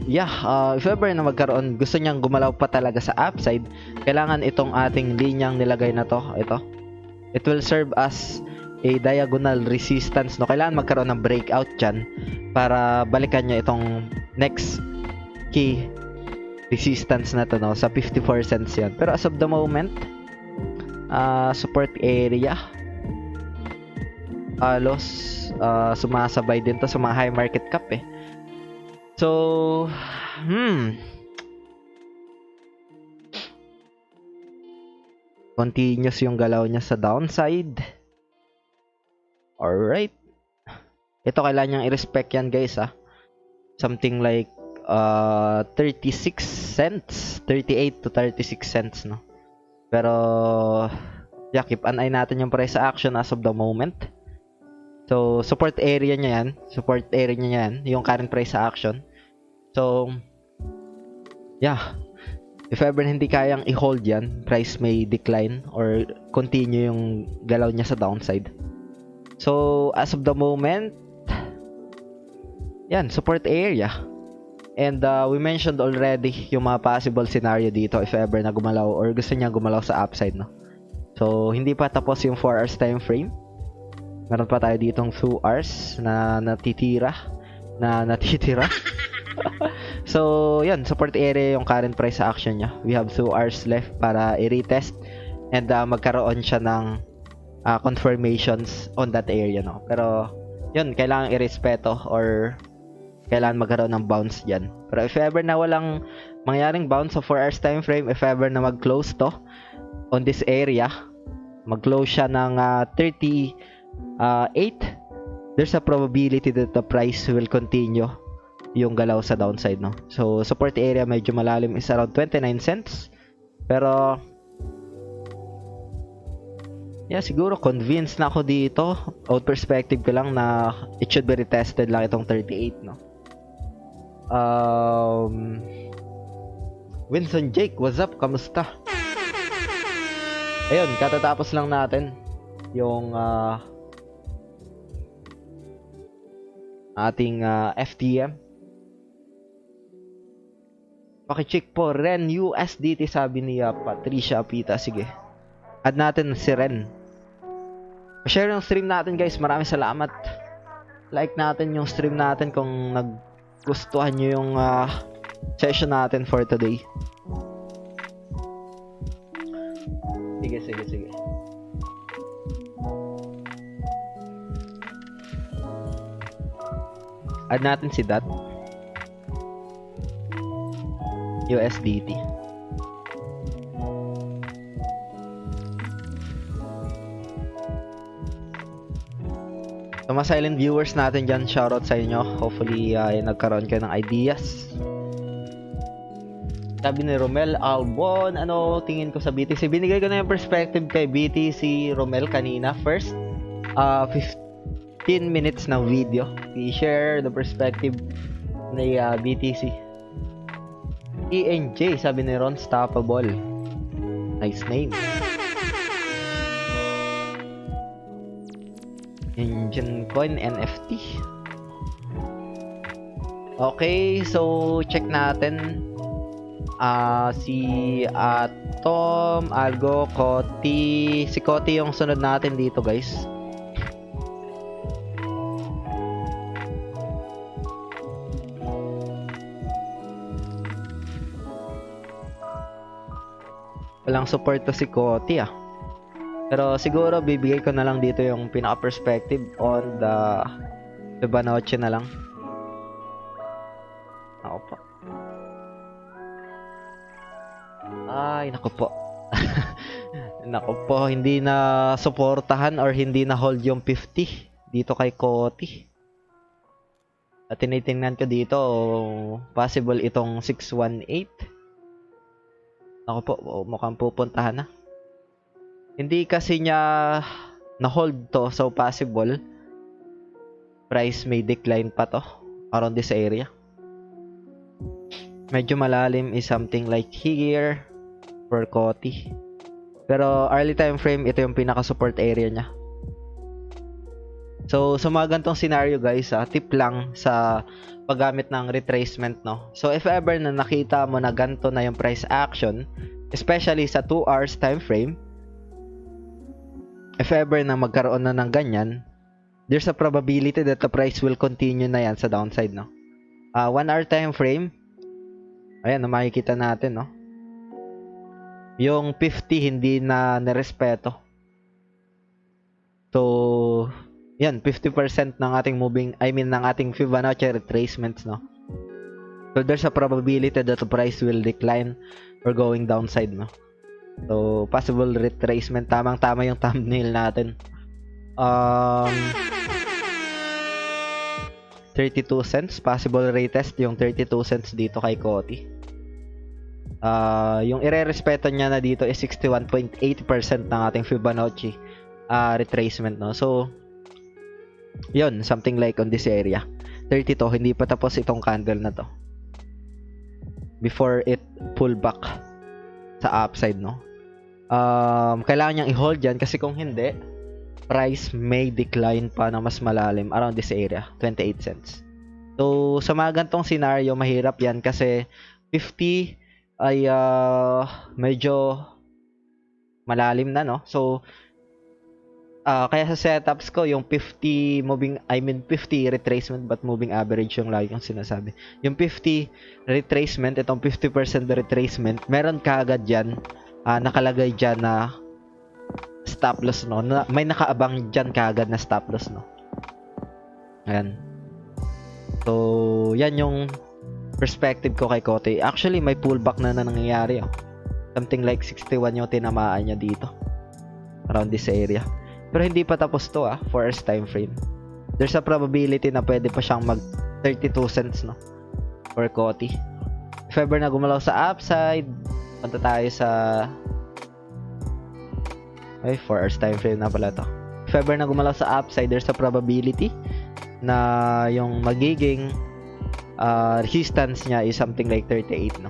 If ever na magkaroon, gusto niyang gumalaw pa talaga sa upside, kailangan itong ating linyang nilagay na to, ito. It will serve as a diagonal resistance, no. Kailangan magkaroon ng breakout dyan para balikan niya itong next key resistance na to, no, sa 54 cents yan. Pero as of the moment, support area halos sumasabay din to sa mga high market cap, eh. So Continuous yung galaw niya sa downside. Alright. Ito kailangan niyang i-respect yan guys Something like 36 cents. 38 to 36 cents no. Pero yeah, keep an eye natin yung price action as of the moment. So support area niya yan. Support area niya yan. Yung current price action. So yeah. If ever hindi kayang i-hold yan, price may decline or continue yung galaw niya sa downside. So, as of the moment, yan, support area. And we mentioned already yung mga possible scenario dito if ever na gumalaw or gusto niya gumalaw sa upside, no? So, hindi pa tapos yung 4 hours time frame. Meron pa tayo ditong 2 hours na natitira. So, yan, support area yung current price action niya. We have 2 hours left para i-retest and magkaroon siya ng confirmations on that area, no? Pero, yun, kailangan irespeto or kailangan magkaroon ng bounce dyan. Pero if ever na walang mangyaring bounce sa 4 hours time frame, if ever na mag-close to on this area, mag-close siya ng 38, there's a probability that the price will continue yung galaw sa downside, no? So, support area medyo malalim is around 29 cents. Pero, yeah, siguro convinced na ako dito. Out perspective ko lang na it should be retested lang itong 38, no? Winston Jake, what's up? Kamusta? Ayun, katatapos lang natin yung ating FTM. Pakicheck po, Ren USDT, sabi ni Patricia Apita. Sige, add natin si Ren. Share yung stream natin guys, maraming salamat. Like natin yung stream natin kung nagustuhan nyo yung session natin for today. Sige. Add natin si Dat USDT. So, mga silent viewers natin dyan, shoutout sa inyo. Hopefully, nagkaroon kayo ng ideas. Sabi ni Romel Albon, ano tingin ko sa BTC? Binigay ko na yung perspective kay BTC Romel kanina. First, 15 minutes ng video. I-share the perspective ni BTC. ENJ, sabi ni Ron, stoppable. Nice name. Engine Coin NFT. Okay, so check natin si Atom, Algo, Koti. Si Koti yung sunod natin dito guys. Walang support to si Koti Pero siguro bibigay ko na lang dito yung pinaka-perspective on the Fibonacci na lang. Ako po. Ay, naku po. Naku po, hindi na suportahan or hindi na hold yung 50 dito kay Koti. At tinitingnan ko dito, possible itong 618. Naku po, mukhang pupuntahan na. Hindi kasi niya na-hold to, so possible price may decline pa to around this area. Medyo malalim is something like here for Koti. Pero early time frame, ito yung pinaka-support area niya. So, sa mga ganitong scenario guys, tip lang sa paggamit ng retracement, no? So, if ever na nakita mo na ganito na yung price action, especially sa 2 hours time frame, if ever na magkaroon na ng ganyan, there's a probability that the price will continue na yan sa downside, no? 1 hour time frame, ayan, makikita natin, no? Yung 50 hindi na nirespeto. So, yan, 50% ng ating ng ating Fibonacci retracements, no? So, there's a probability that the price will decline or going downside, no? So, possible retracement. Tamang-tama yung thumbnail natin. 32 cents. Possible retest yung 32 cents dito kay Coty. Yung ire-respeto niya na dito is 61.8% ng ating Fibonacci retracement, no? So, yun, something like on this area. 32, hindi pa tapos itong candle na to. Before it pull back sa upside, no? Kailangan niyang i-hold yan kasi kung hindi, price may decline pa na mas malalim around this area, 28 cents. So, sa mga gantong scenario, mahirap yan kasi 50 ay medyo malalim na, no? So, kaya sa setups ko, yung 50 retracement but moving average yung lagi kong sinasabi. Yung 50 retracement, itong 50% retracement, meron kaagad dyan, nakalagay dyan na stop loss, no? May nakaabang dyan kaagad na stop loss, no? Ayan. So, yan yung perspective ko kay Coty. Actually, may pullback na nangyayari, oh. Something like 61 yung tinamaan niya dito. Around this area. Pero hindi pa tapos to, 4 hours time frame. There's a probability na pwede pa siyang mag 32 cents, no? For Coty. If ever na gumalaw sa upside, punta tayo sa 4 hours time frame na pala to. If ever na gumalaw sa upside, there's a probability na yung magiging resistance niya is something like 38, no?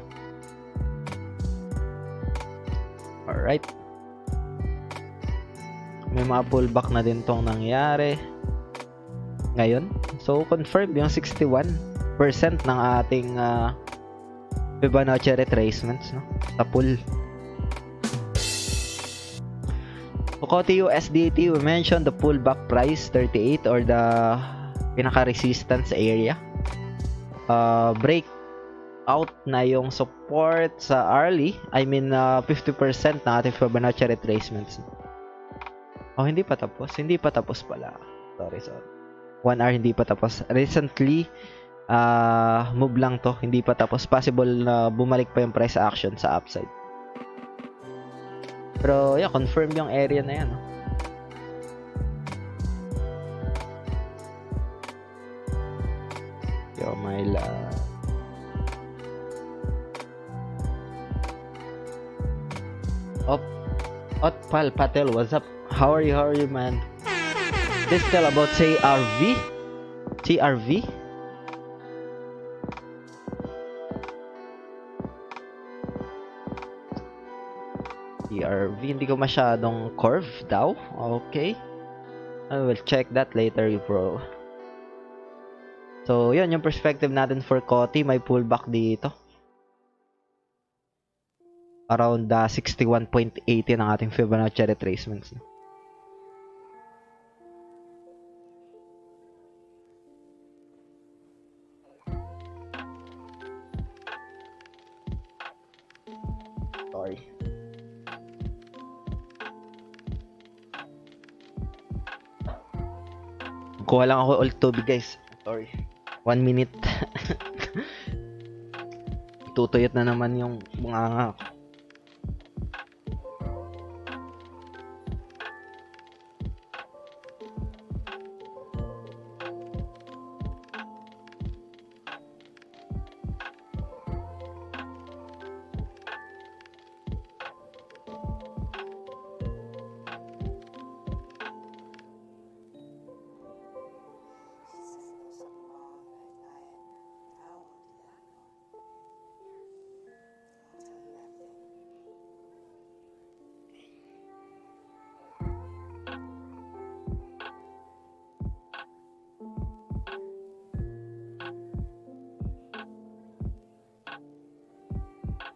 Alright. May mga pullback na din tong nangyari ngayon. So, confirm yung 61% ng ating Fibonacci retracements, no? Sa pull. Coty USDT, we mentioned the pullback price 38 or the pinaka-resistance area. Break out na yung support sa hourly. 50% na ating Fibonacci retracements. Oh, hindi pa tapos. Hindi pa tapos pala. Sorry. 1 hour hindi pa tapos. Recently, move lang to. Hindi pa tapos. Possible na bumalik pa yung price action sa upside. Pero, yeah, confirm yung area na yan. No? Yo, my love. Otpal Patel, what's up? How are you, man? This tell about CRV? CRV? CRV, hindi ko masyadong curve daw. Okay. I will check that later, bro. So, yun yung perspective natin for Coty. May pullback dito. Around 61.80 ng ating Fibonacci retracements. Sorry. Kuha lang ako ulit tubig, guys. Sorry. 1 minute. Tutuyot na naman yung bunganga ko.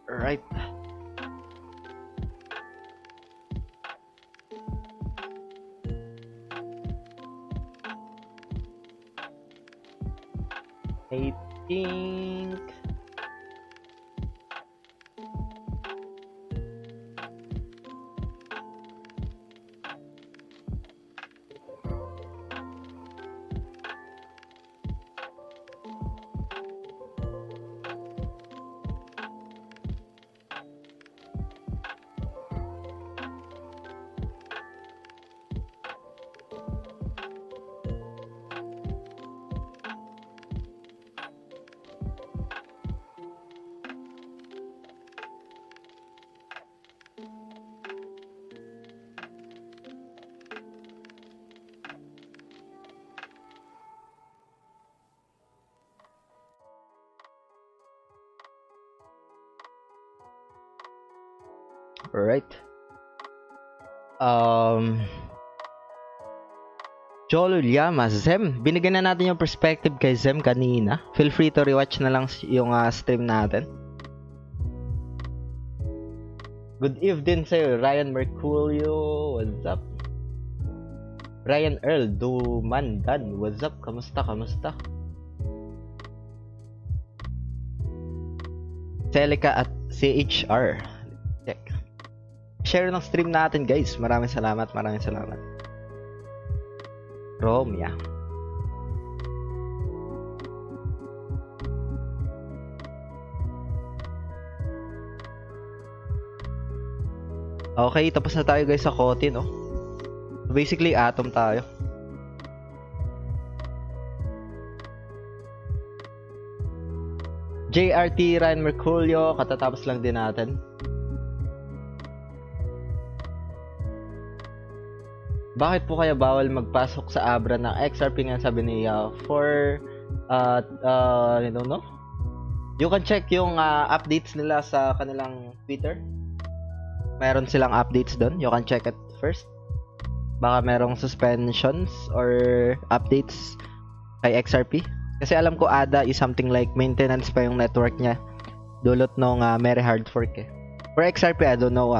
Alright. I think Alright. Jolo Llama, Zem. Binigyan na natin yung perspective kay Zem kanina. Feel free to rewatch na lang yung stream natin. Good evening sa'yo, Ryan Merculio. What's up? Ryan Earl Dumandan. What's up? Kamusta? Celica at CHR. Check. Share ng stream natin, guys. Maraming salamat. Romya. Okay, tapos na tayo guys sa kote, no? Basically, atom tayo. JRT Ryan Merculio, katatapos lang din natin. Bakit po kaya bawal magpasok sa Abra ng XRP nga sabi ni for I don't know. You can check yung updates nila sa kanilang Twitter. Meron silang updates doon. You can check it first. Baka merong suspensions or updates kay XRP. Kasi alam ko ADA is something like maintenance pa yung network niya. Dulot nung Merry Hard Fork eh. For XRP, I don't know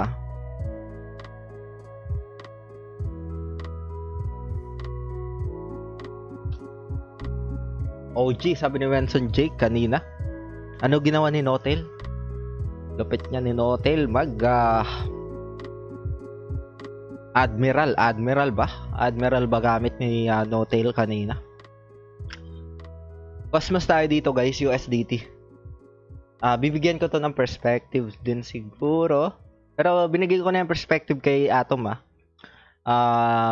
OG, sabi ni Wenson Jake kanina. Ano ginawa ni Notel? Lupit niya ni Notel Admiral ba gamit ni Notel kanina? Cosmos tayo dito guys, USDT. Bibigyan ko to ng perspective din siguro. Pero binigay ko na yung perspective kay Atom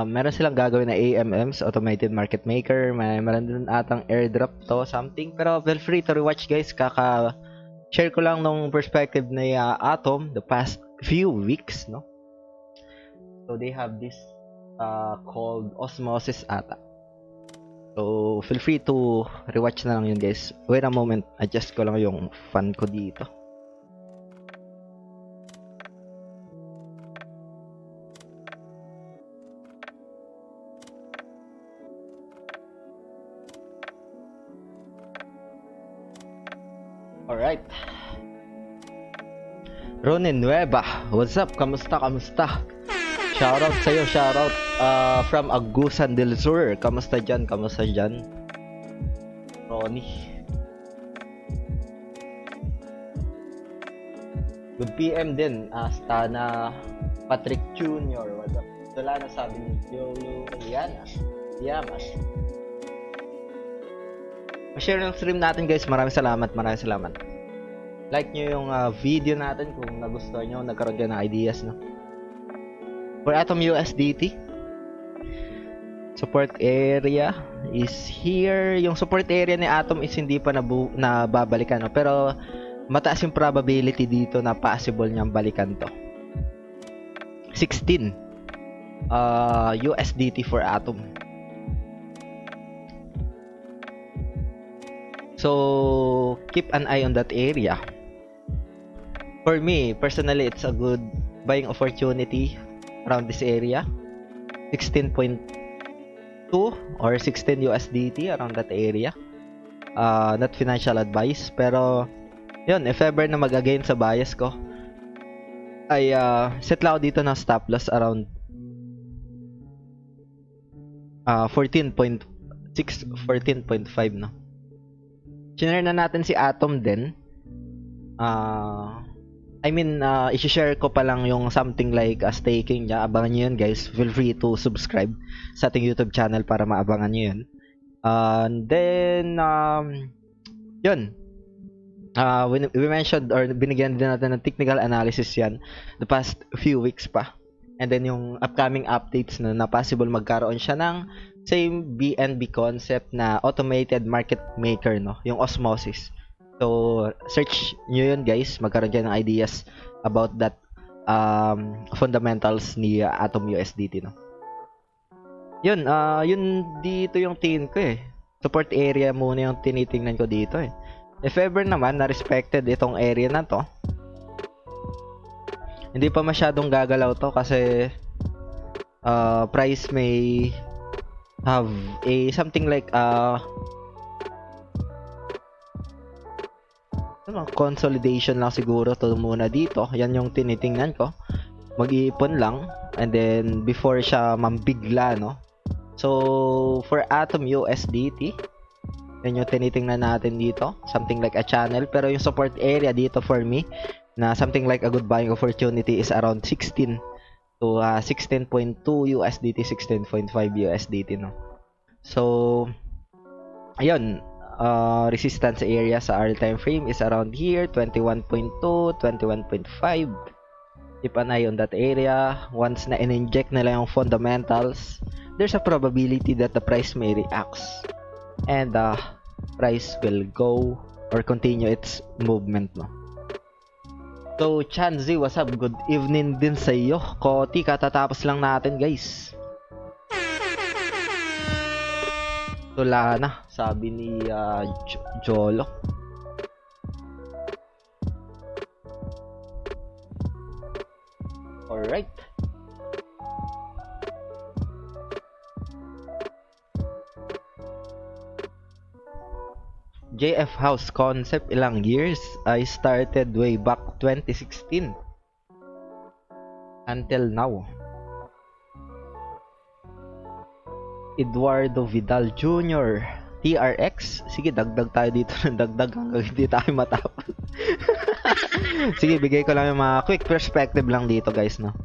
meron silang gagawin na AMMs, Automated Market Maker. Meron din atang airdrop to something. Pero feel free to rewatch guys. Share ko lang nung perspective na Atom the past few weeks, no? So they have this called Osmosis ata. So feel free to rewatch na lang yun guys. Wait a moment, adjust ko lang yung fan ko dito. Alright. Ronin Nueva, what's up? Kamusta? Shoutout sa'yo, shoutout from Agusan del Sur. Kamusta dyan? Ronnie. Good PM din. Stana Patrick Jr. What's up? Wala na sabi ni Juliana. Yamas. Share ng stream natin guys. Maraming salamat. Like nyo yung video natin kung nagustuhan nyo, nagkaroon kayo ng ideas, no? For Atom USDT, support area is here. Yung support area ni Atom is hindi pa nababalikan, no? Pero mataas yung probability dito na possible niyang balikan to. 16 USDT for Atom. So keep an eye on that area. For me personally, it's a good buying opportunity around this area. 16.2 or 16 USDT around that area. Not financial advice, pero yun, if ever na mag-again sa bias ko, ay set lang ako dito ng stop loss around 14.6, 14.5, no? Share na natin si Atom din. I-share ko pa lang yung something like staking niya. Abangan nyo yun guys. Feel free to subscribe sa ating YouTube channel para maabangan nyo yun. And then yun, we mentioned or binigyan din natin ng technical analysis yan the past few weeks pa. And then yung upcoming updates na possible magkaroon siya ng same BNB concept na automated market maker, no? Yung Osmosis. So search nyo yun guys, magkaroon kayo ng ideas about that fundamentals ni Atom USDT, no? Yun, yun dito yung tingin ko eh. Support area muna yung tinitingnan ko dito eh. If ever naman na respected itong area na to, Hindi pa masyadong gagalaw to kasi price may have a something like consolidation lang siguro to muna dito. Yan yung tinitingnan ko. Mag-iipon lang and then before siya mambigla, no? So for Atom USDT, yan yung tinitingnan natin dito, something like a channel, pero yung support area dito for me na something like a good buying opportunity is around 16 to 16.2 USDT, 16.5 USDT, no? So ayun, resistance area sa R time frame is around here, 21.2, 21.5. Keep an eye on that area. Once na in-inject nila yung fundamentals, there's a probability that the price may react and the price will go or continue its movement, no? So Chanzi, what's up? Good evening din sa iyo. Koti, katatapos lang natin, guys. Wala na, sabi ni Jolo. Alright. JF House concept, ilang years? I started way back 2016 until now. Eduardo Vidal Jr. TRX. Sige, dagdag tayo dito ng dagdag hanggang hindi tayo matapos. Sige, bigay ko lang yung mga quick perspective lang dito, guys, no?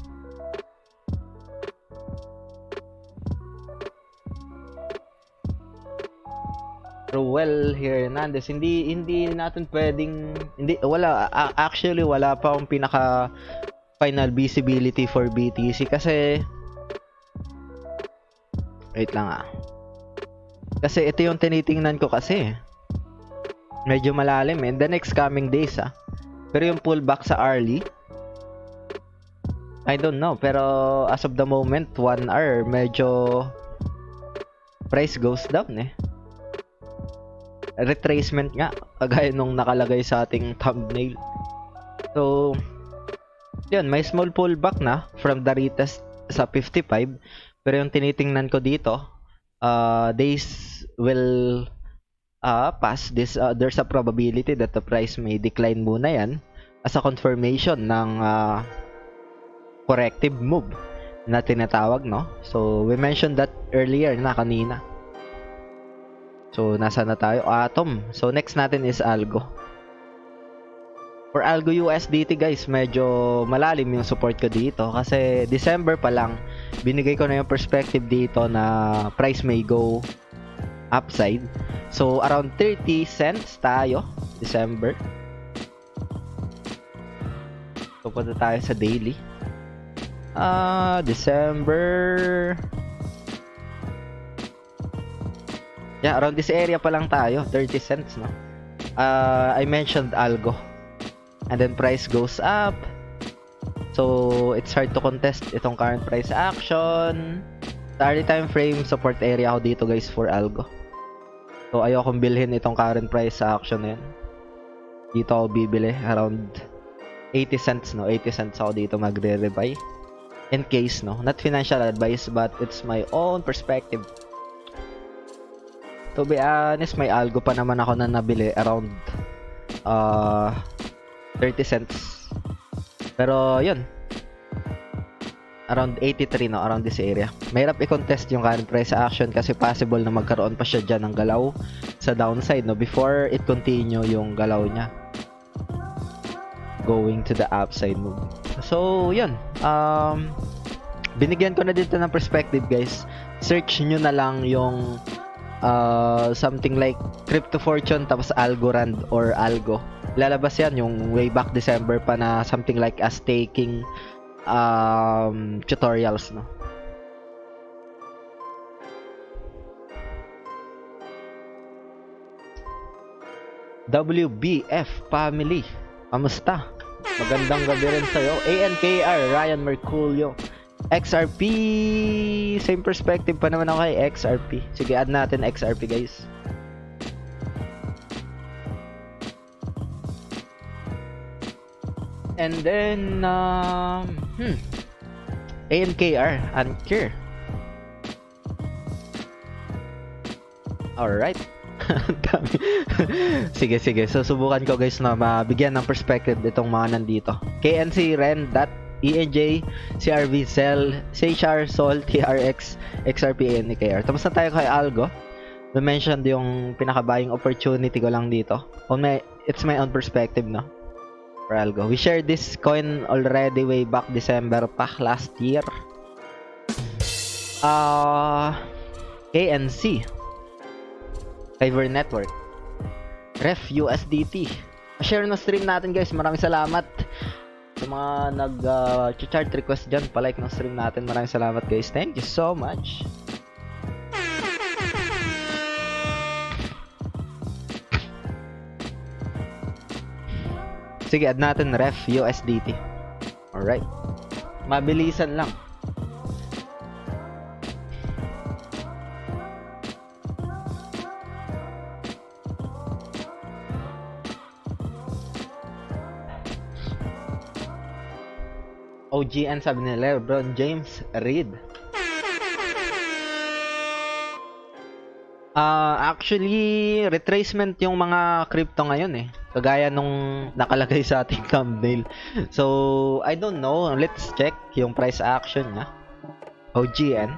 Ruel Hernandez, hindi natin pwedeng, actually wala pa akong pinaka final visibility for BTC kasi wait lang kasi ito yung tinitingnan ko kasi medyo malalim in the next coming days pero yung pullback sa early I don't know, pero as of the moment 1 hour medyo price goes down retracement nga kagaya nung nakalagay sa ating thumbnail. So yun, may small pullback na from the retest sa 55. Pero yung tinitingnan ko dito, days will pass this. There's a probability that the price may decline muna yan as a confirmation ng corrective move na tinatawag, no? So we mentioned that earlier na kanina. So nasa na tayo? Atom. So next natin is Algo. For Algo USDT, guys, medyo malalim yung support ko dito kasi December pa lang binigay ko na yung perspective dito na price may go upside. So around 30 cents tayo December. So punta tayo sa daily. December. Yeah, around this area pa lang tayo, 30 cents, no? I mentioned Algo. And then price goes up. So it's hard to contest itong current price action. Sa early time frame, support area ako dito, guys, for Algo. So ayokong bilhin itong current price action na yan. Dito ako bibili around 80 cents, no? 80 cents ako dito magre-rebuy. In case, no? Not financial advice, but it's my own perspective. To be honest, may Algo pa naman ako na nabili around 30 cents. Pero yun, around 83, no? Around this area. Mahirap i-contest yung current price action kasi possible na magkaroon pa siya dyan ng galaw sa downside, no? Before it continue yung galaw niya going to the upside move. So yun, binigyan ko na dito ng perspective, guys. Search nyo na lang yung something like Crypto Fortune tapos Algorand or Algo. Lalabas yan yung way back December pa na something like a staking tutorials, no? WBF family, kamusta? Magandang gabi rin sa'yo. ANKR, Ryan Merculio. XRP, same perspective pa naman ako kay XRP. Sige, add natin XRP, guys. And then ANKR, Anchor. Alright. Sige. So, subukan ko guys na mabigyan ng perspective itong mga nandito. KNC, Ren, DAT, ENJ, CRV, Cell, CHR, Sol, TRX, XRP, ANKR. Tapos na tayo kay Algo. We mentioned yung pinaka-buying opportunity ko lang dito. It's my own perspective, no? For Algo. We shared this coin already way back December pa last year. KNC. Fiverr Network. Ref USDT. Share na stream natin guys. Maraming salamat sa mga nag-chart request dyan. Palike ng stream natin. Maraming salamat guys. Thank you so much. Sige, add natin Ref USDT. Alright. Mabilisan lang. OGN sabi nila, LeBron James, Reed. Actually, retracement yung mga crypto ngayon eh. Kagaya nung nakalagay sa ating thumbnail. So, I don't know. Let's check yung price action niya. OGN.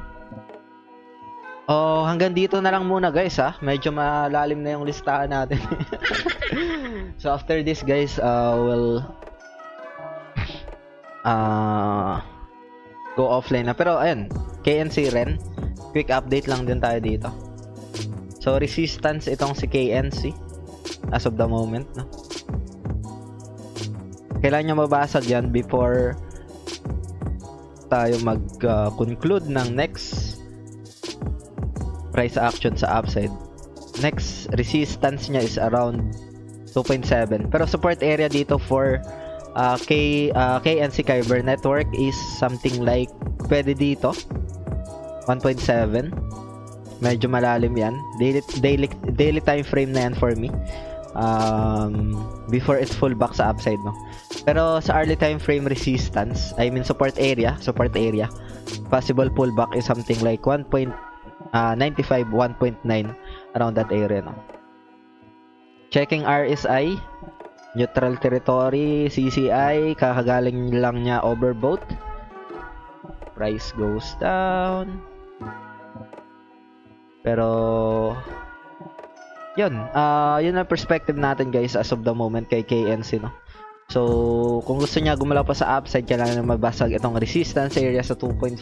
Hanggang dito na lang muna guys ha. Medyo malalim na yung listahan natin. So, after this guys, we'll go offline na. Pero ayun, KNC Ren, quick update lang din tayo dito. So resistance itong si KNC as of the moment, no? Kailangan nyo mabasag yan before tayo mag-conclude ng next price action sa upside. Next resistance nya is around 2.7, pero support area dito for KNC Fiverr Network is something like pwede dito 1.7. Medyo malalim yan. Daily time frame na yan for me. Before it full back sa upside, no? Pero sa early time frame resistance, I mean support area, possible pullback is something like 1.95, 1.9 around that area, no? Checking RSI, neutral territory, CCI, kakagaling lang niya overbought. Price goes down. Pero yun ang perspective natin guys as of the moment kay KNC, no? So kung gusto niya gumalaw pa sa upside, kailangan na mabasag itong resistance area sa 2.4.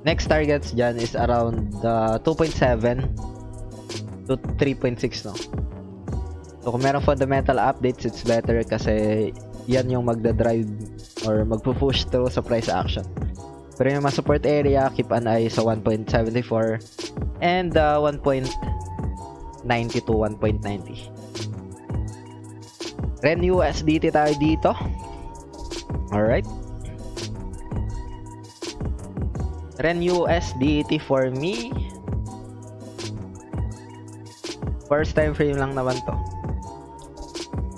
Next targets dyan is around 2.7 to 3.6, no? So kung meron fundamental updates, it's better kasi yan yung magda-drive or magpo-push through sa price action. Pero yung mga support area, keep an eye sa 1.74 and 1.90 to 1.90. Ren USDT tayo dito. Alright. Ren USDT for me. First time frame lang naman to.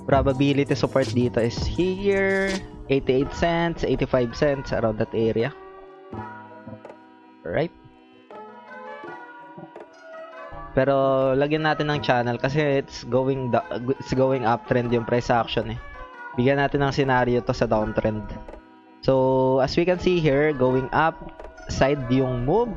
Probability support dito is here, 88 cents, 85 cents, around that area. Alright. Pero lagyan natin ng channel kasi it's going uptrend yung price action eh. Bigyan natin ng scenario to sa downtrend. So as we can see here, going up side yung move.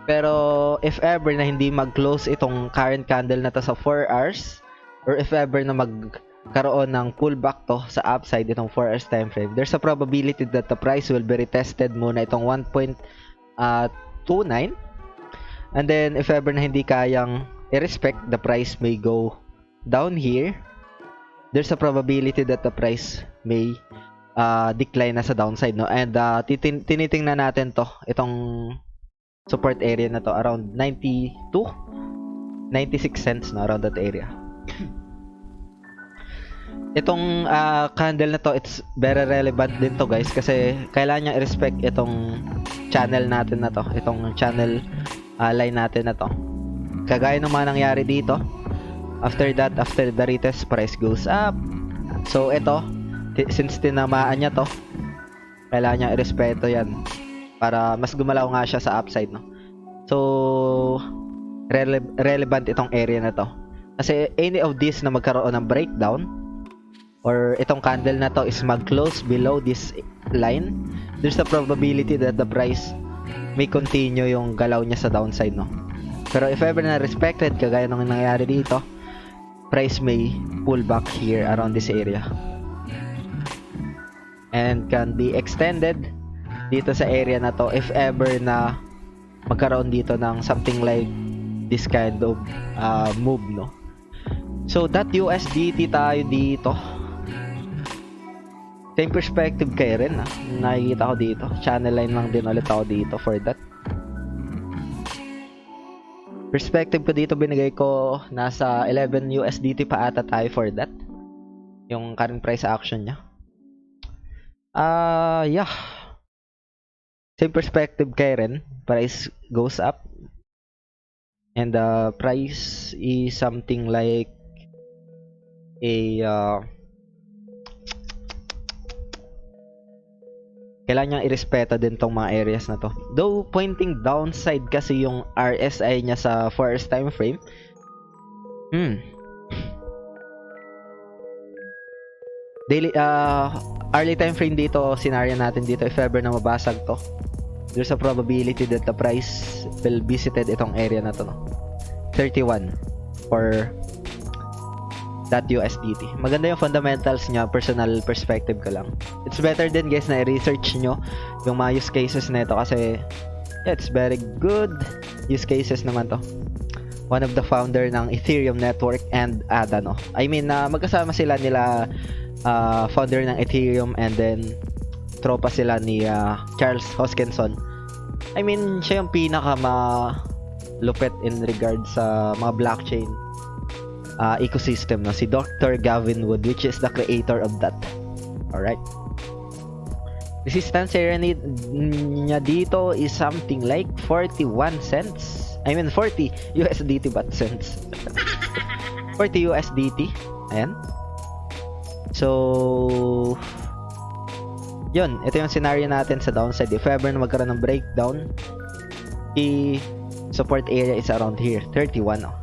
Pero if ever na hindi mag-close itong current candle na to sa 4 hours, or if ever na magkaroon ng pullback to sa upside itong 4 hours time frame, there's a probability that the price will be retested muna itong 1.29. And then if ever na hindi kayang i-respect, the price may go down here. There's a probability that the price may decline na sa downside, no? And tinitingnan natin to, itong support area na to around 96 cents na, around that area. Itong candle na to, it's very relevant din to guys kasi kailangan niya i-respect itong channel natin na to, itong channel line natin na to. Kagaya ng mga nangyari dito, after that, after the retest, price goes up. So ito, Since tinamaan niya to, kailangan niya irespeto yan para mas gumalaw nga siya sa upside, no? So, relevant itong area na to. Kasi any of this na magkaroon ng breakdown or itong candle na to is mag-close below this line, there's a probability that the price may continue yung galaw niya sa downside, no? Pero if ever na respected, kagaya nung nangyayari dito, price may pull back here around this area and can be extended dito sa area na to if ever na magkaroon dito ng something like this kind of move, no? So that USDT tayo dito, same perspective kayo rin, nakikita ko dito, channel line lang din ulit ako dito for that. Perspective ko dito, binigay ko nasa 11 USDT pa ata tayo for that, yung current price action nya. Yeah, same perspective kayo rin, price goes up and the price is something like a kailangan niyang irespeto din tong mga areas na to. Though pointing downside kasi yung RSI niya sa first time frame. Daily early time frame dito, scenario natin dito, if ever na mabasag to, there's a probability that the price will visited itong area na to, no? 31 for that USDT. Maganda yung fundamentals niya, personal perspective ko lang. It's better din guys na i-research nyo yung mga use cases nito kasi yeah, it's very good use cases naman to. One of the founder ng Ethereum network and ADA, no? I mean, magkasama sila nila founder ng Ethereum and then tropa sila ni Charles Hoskinson. I mean, siya yung pinaka malupit in regard sa mga blockchain ecosystem, no? Si Dr. Gavin Wood, which is the creator of that. Alright. Resistance area niya dito is something like 41 cents. I mean 40 USDT but cents. 40 USDT. Ayan. So yun, ito yung scenario natin sa downside. If ever na magkaroon ng breakdown, the support area is around here, 31, no?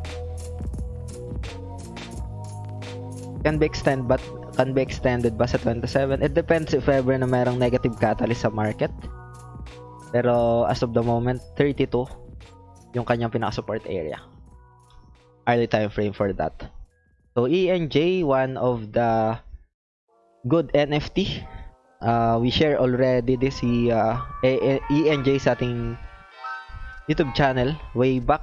Can be extended ba sa 27? It depends if ever na merong negative catalyst sa market. Pero as of the moment, 32 yung kanyang pinaka-support area. Early time frame for that. So ENJ, one of the good NFT. We share already this ENJ sa ating YouTube channel way back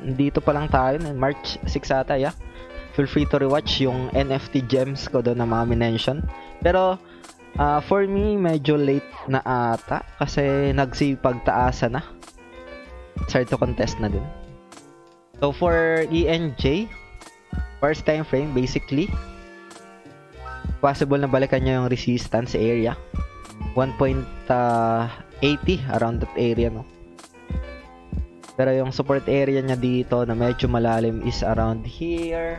dito pa lang tayo, March 6 ata, yeah. Feel free to rewatch yung NFT gems ko doon na mga minention. Pero for me, medyo late na ata kasi nagsipagtaasa na. It's hard to contest na din. So for ENJ, first time frame, basically possible na balikan nyo yung resistance area 1.80 around that area, no? Pero yung support area niya dito na medyo malalim is around here.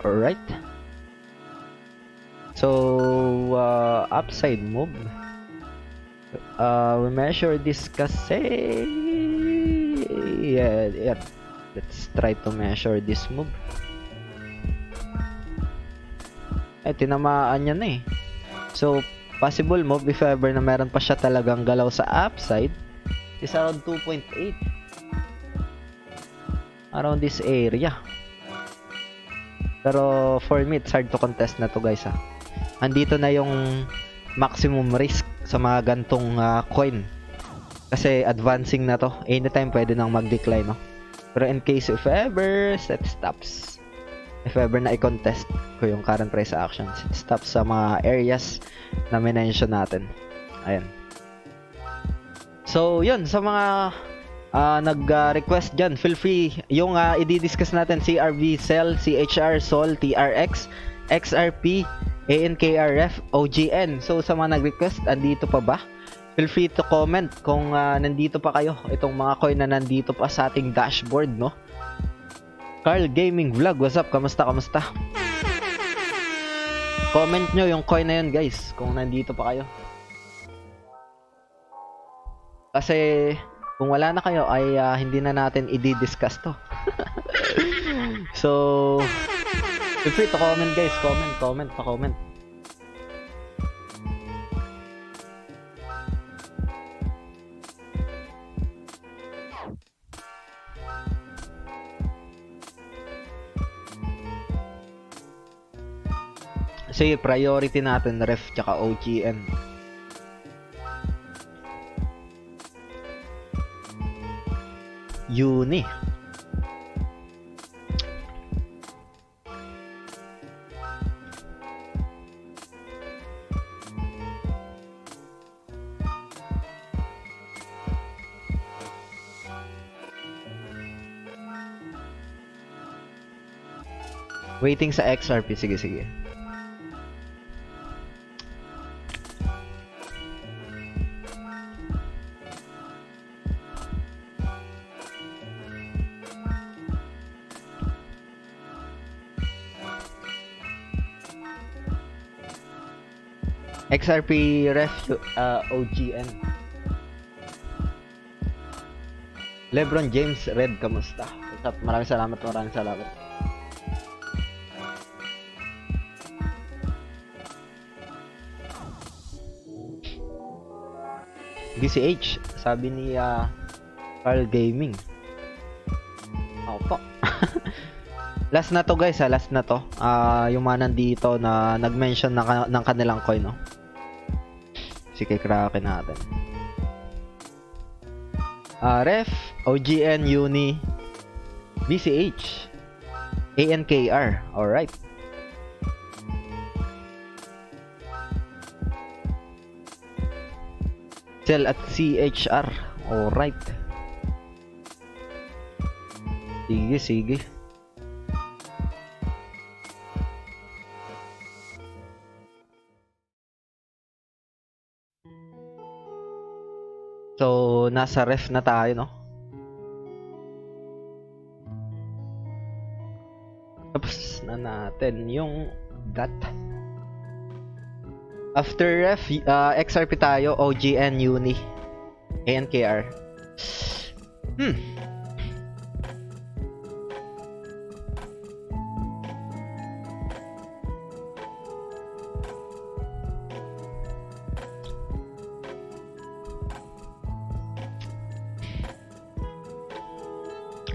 Alright. So upside move, we measure this kasi yeah. Let's try to measure this move. Tinamaan niya na eh. So possible move if ever na meron pa siya talagang galaw sa upside is around 2.8 around this area. Pero for me, it's hard to contest na to guys, andito na yung maximum risk sa mga gantong coin kasi advancing na to, anytime pwede nang mag-decline, no? Pero in case if ever set stops, if ever na i-contest ko yung current price actions, it stops sa mga areas na mention natin. Ayan. So yun, sa mga nag-request dyan, feel free yung i-discuss natin, CRV, Cell, CHR, Sol, TRX, XRP, ANKRF, OGN. So sa mga nag-request, andito pa ba Feel free to comment kung nandito pa kayo. Itong mga coin na nandito pa sa ating dashboard, no? Carl Gaming Vlog, what's up? Kamusta? Comment nyo yung coin na yun, guys, kung nandito pa kayo. Kasi kung wala na kayo ay hindi na natin i-discuss to. So, feel free to comment, guys. Comment. Sige, priority natin ref tsaka OGN. Uni. Waiting sa XRP. Sige. XRP ref OGN. Lebron James Red, kamusta? Maraming salamat. BCH, sabi ni Carl Gaming. Opo. Last na to, guys, last na to. Yung mga nandito na nag-mention ng kanilang coin, no? Sige, kraken natin. Ref, OGN, Uni, BCH, ANKR. Alright. Sell at CHR. Alright. Sige. So, nasa ref na tayo, no? Tapos na natin yung DAT. After ref, XRP tayo, OGN, Uni, ANKR.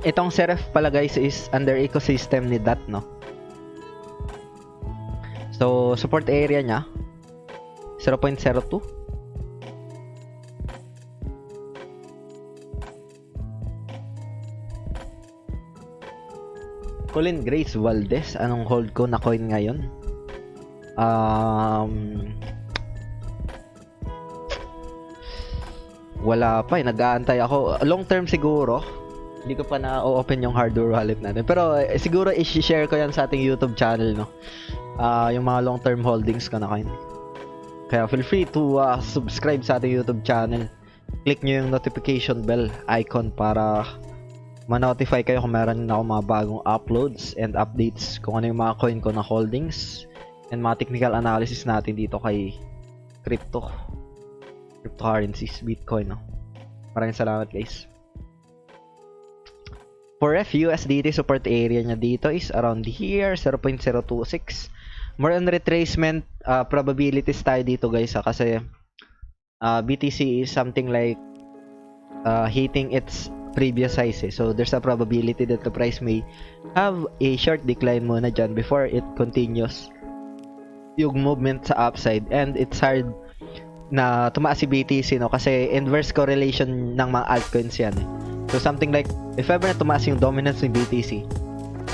Itong Seref pala, guys, is under ecosystem ni DAT, no? So, support area niya 0.02. Colin Grace Valdez, anong hold ko na coin ngayon? Wala pa, nag-aantay ako. Long term siguro. Hindi ko pa na-open yung hardware wallet natin. Pero siguro i-share ko yan sa ating YouTube channel, no? Yung mga long-term holdings ko na coin. Kaya feel free to subscribe sa ating YouTube channel. Click nyo yung notification bell icon para ma-notify kayo kung meron na ako mga bagong uploads and updates kung ano yung mga coin ko na holdings and mga technical analysis natin dito kay cryptocurrencies, Bitcoin, no? Maraming salamat, guys. For FUSDT, support area niya dito is around here, 0.026. More on retracement probabilities tayo dito, guys, kasi BTC is something like hitting its previous highs, so there's a probability that the price may have a short decline muna dyan before it continues yung movement sa upside, and it's hard na tumaas si BTC, no, kasi inverse correlation ng mga altcoins yan, eh. So something like, if ever na tumaas yung dominance ng BTC,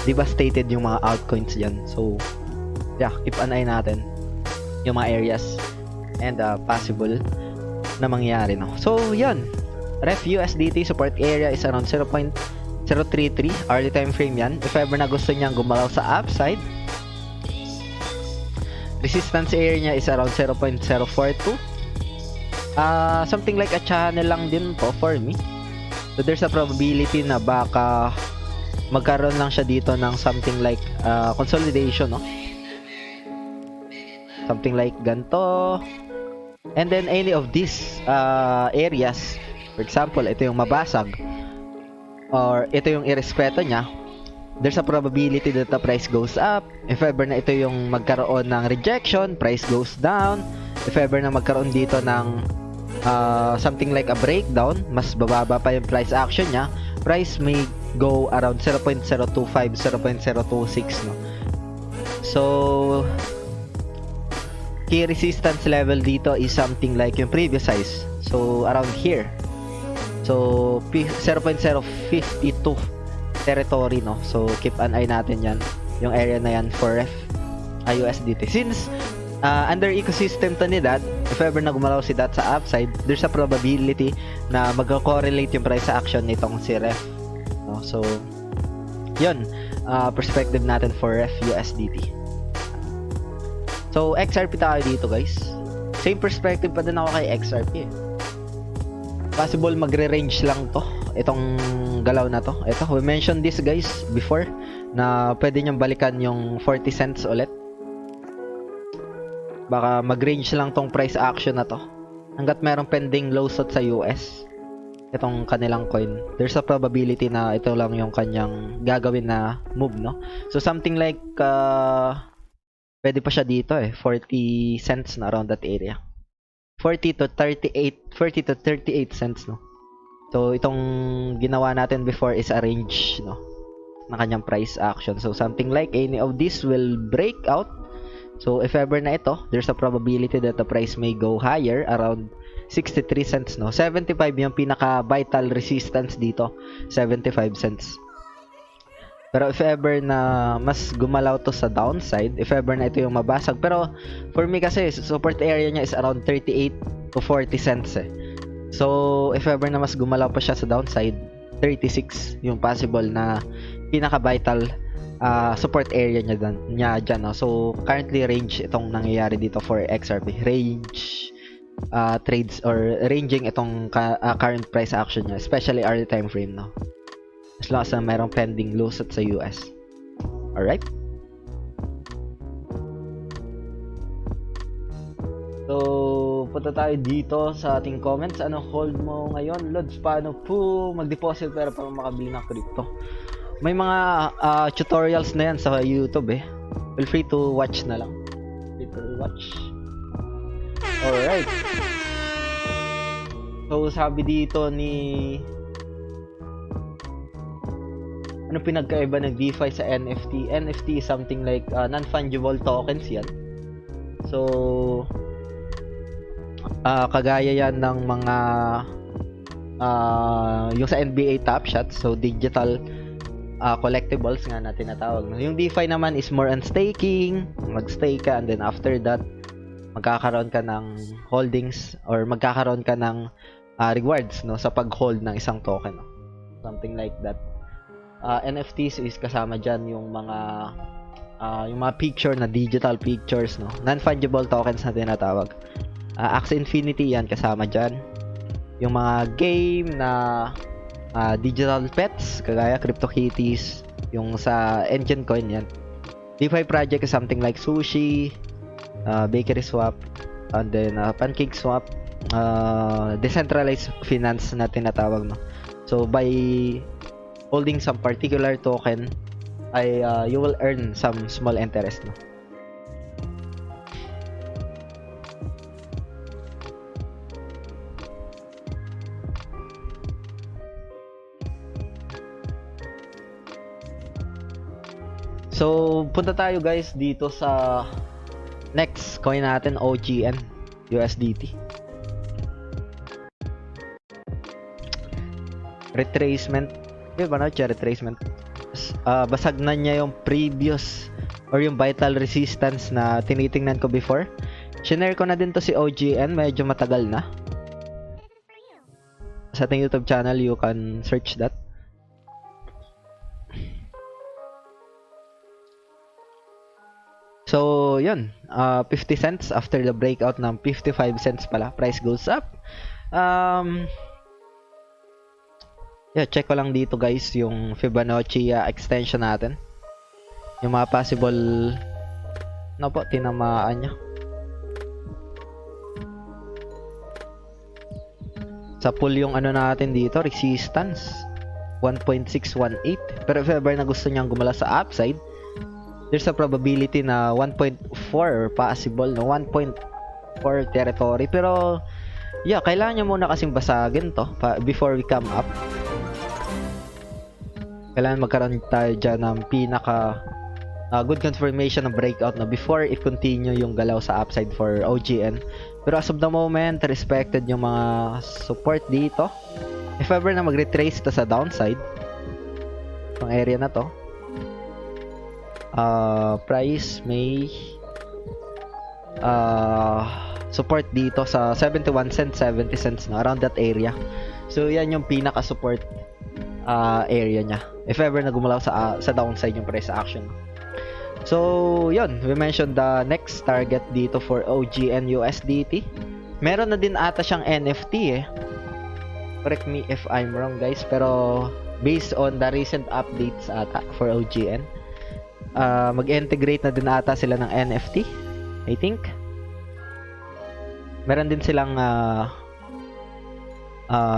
devastated yung mga altcoins dyan. So, yeah, keep an eye natin yung mga areas and possible na mangyari, no? So, yun. Ref USDT support area is around 0.033. Early time frame yan. If ever na gusto niyang gumalaw sa upside, resistance area niya is around 0.042. something like a channel lang din to for me. So there's a probability na baka magkaroon lang siya dito ng something like consolidation, no? Something like ganito. And then any of these areas, for example, ito yung mabasag or ito yung irespeto niya, there's a probability that the price goes up. If ever na ito yung magkaroon ng rejection, price goes down. If ever na magkaroon dito ng something like a breakdown, mas bababa pa yung price action niya, price may go around 0.025, 0.026, no? So, key resistance level dito is something like yung previous size. So, around here. So, 0.052 territory, no? So, keep an eye natin yan. Yung area na yan for USDT. Since under ecosystem to ni that, if ever na gumalaw si that sa upside, there's a probability na mag-correlate yung price action nitong si ref, no? So yun, perspective natin for ref USDT. So XRP tayo dito, guys. Same perspective pa din ako kay XRP, eh. Possible magre-range lang to, itong galaw na to. Ito, we mentioned this, guys, before, na pwede niyang balikan yung 40 cents ulit. Baka mag-range lang tong price action na to hanggat merong pending low shot sa US itong kanilang coin. There's a probability na ito lang yung kanyang gagawin na move, no? So something like pwede pa siya dito, 40 cents na around that area. 40 to 38 cents, no? So itong ginawa natin before is a range, no, na kanyang price action. So something like any of this will break out. So if ever na ito, there's a probability that the price may go higher around 63 cents, no? 75 yung pinaka vital resistance dito, 75 cents. Pero if ever na mas gumalaw to sa downside, if ever na ito yung mabasag, pero for me kasi support area niya is around 38 to 40 cents, eh. So if ever na mas gumalaw pa siya sa downside, 36 yung possible na pinaka vital support area niya dyan, no? So currently range itong nangyayari dito for XRP, range trades or ranging itong current price action niya, especially early time frame, no? As long as mayroong pending low set sa US. Alright, so punta tayo dito sa ating comments. Ano hold mo ngayon, Lods? Paano po mag-deposit pero para makabili ng crypto? May mga tutorials na yan sa YouTube, eh. Feel free to watch na lang. Free to watch. Alright. So, sabi dito ni... Ano pinagkaiba ng DeFi sa NFT? NFT is something like non-fungible tokens yan. So, kagaya yan ng mga... yung sa NBA Top Shot. So, digital... collectibles nga na tinatawag. Yung DeFi naman is more on staking. Mag-stake ka and then after that magkakaroon ka ng holdings or magkakaroon ka ng rewards, no, sa pag-hold ng isang token, no? Something like that. NFTs is kasama dyan yung mga picture na digital pictures, no, non-fungible tokens na tinatawag. Axie Infinity yan kasama dyan. Yung mga game na digital pets, kagaya CryptoKitties, yung sa Engine Coin yan. DeFi project is something like Sushi, Bakery Swap, and then Pancake Swap, decentralized finance na tinatawag, no? So by holding some particular token, you will earn some small interest, no? So, punta tayo, guys, dito sa next coin natin, OGN USDT. Retracement. Diba na siya, retracement? Basag na niya yung previous or yung vital resistance na tinitingnan ko before. Shinare ko na din to si OGN, medyo matagal na. Sa ating YouTube channel, you can search that. So, yun. 50 cents after the breakout ng 55 cents pala. Price goes up. Yeah, check ko lang dito guys yung Fibonacci extension natin. Yung mga possible tinamaan niya. Sa pull yung ano natin dito, resistance 1.618. Pero if ever na gusto niyang gumala sa upside, there's a probability na 1.4 possible, no? 1.4 territory. Pero yeah, kailangan niya muna kasing basagin to before we come up. Kailangan magkaroon tayo dyan ng pinaka good confirmation ng breakout na before i-continue yung galaw sa upside for OGN. Pero as of the moment, respected yung mga support dito. If ever na mag-retrace to sa downside, itong area na to, price may support dito sa 71 cents, 70 cents na, around that area. So yan yung pinaka-support area niya if ever na gumalaw sa downside yung price action. So yun, we mentioned the next target dito for OGN USDT. Meron na din ata siyang NFT correct me if I'm wrong guys, pero based on the recent updates ata for OGN, mag-integrate na din ata sila ng NFT, I think. Meron din silang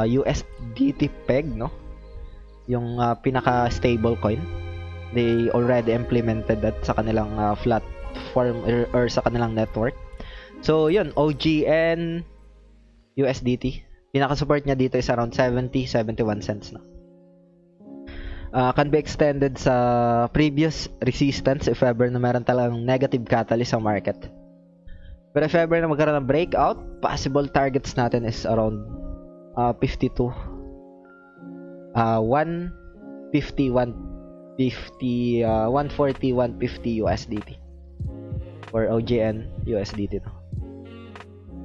USDT peg, no? Yung pinaka stable coin. They already implemented that sa kanilang platform or sa kanilang network. So yun, OGN USDT, pinaka support niya dito is around 71 cents na. Can be extended sa previous resistance if ever na meron talagang negative catalyst sa market. Pero if ever na magkaroon ng breakout, possible targets natin is around 52 150 140 150 USDT for OGN USDT no.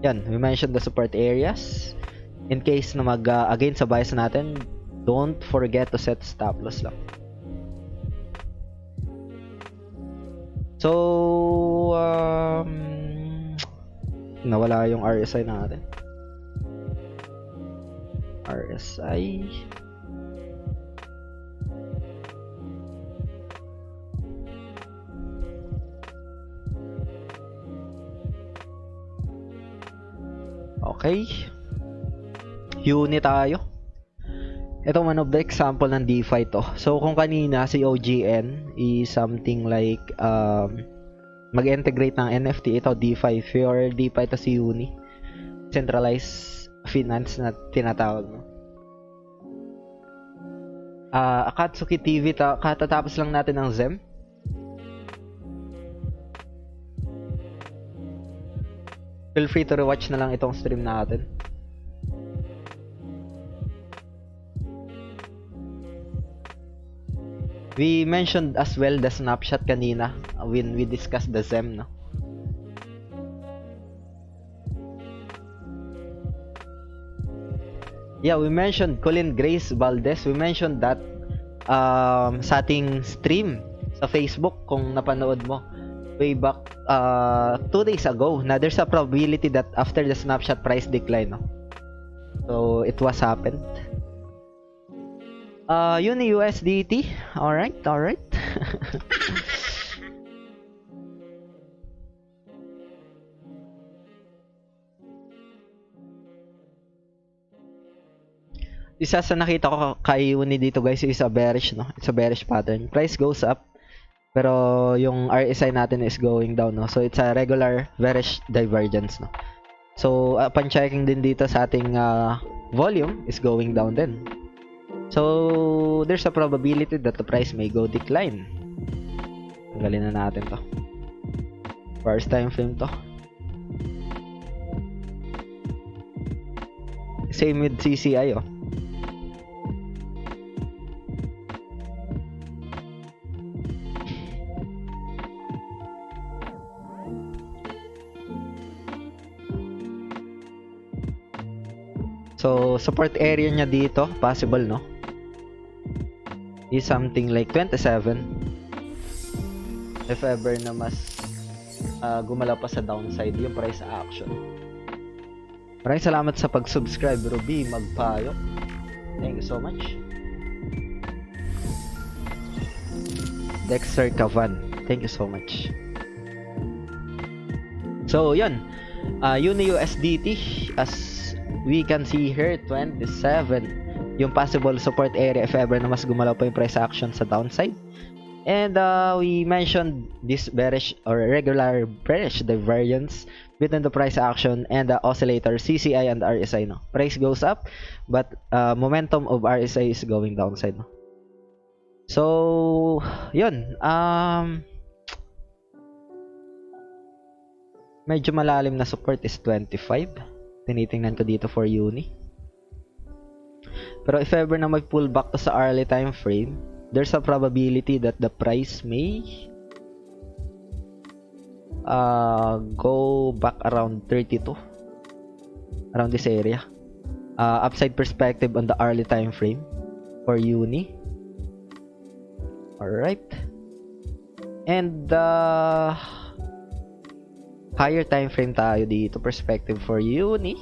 Yan, we mentioned the support areas. In case na again sa bias natin, don't forget to set stop loss lang. So nawala yung RSI natin. RSI okay, unit tayo. Ito one of the example ng DeFi to. So kung kanina si OGN is something like mag-integrate ng NFT, ito DeFi. For DeFi to si Uni, centralized finance na tinatawag mo. Akatsuki TV, katatapos lang natin ng ZEM. Feel free to rewatch na lang itong stream natin. We mentioned as well the snapshot kanina when we discussed the ZEM, no? Yeah, we mentioned Colin Grace Valdez. We mentioned that sa ating stream sa Facebook, kung napanood mo way back 2 days ago, na there's a probability that after the snapshot price decline, no? So it was happened. Uni USDT. Alright. Isa sa nakita ko kay Uni dito guys is a bearish, no? It's a bearish pattern. Price goes up, pero yung RSI natin is going down, no? So it's a regular bearish divergence, no? So upon checking din dito sa ating volume is going down din. So there's a probability that the price may go decline. Tanggalin na natin to. First time frame to. Same with CCI, oh. So support area niya dito, possible, no? Is something like 27. If ever na mas gumalaw pa sa downside yung price action. Maraming salamat sa pag-subscribe, Ruby Magpayo. Thank you so much. Dexter Cavan, thank you so much. So, yun. Uni USDT, as we can see here, 27. Yung possible support area if ever na mas gumalaw pa yung price action sa downside. And we mentioned this bearish or regular bearish divergence between the price action and the oscillator CCI and RSI. No? Price goes up, but momentum of RSI is going downside. No? So, yun. Medyo malalim na support is 25. Tinitingnan ko dito for uni. Pero if ever na mag-pull back to sa early time frame, there's a probability that the price may go back around 32, around this area. Upside perspective on the early time frame for uni. Alright. And higher time frame tayo dito, perspective for uni.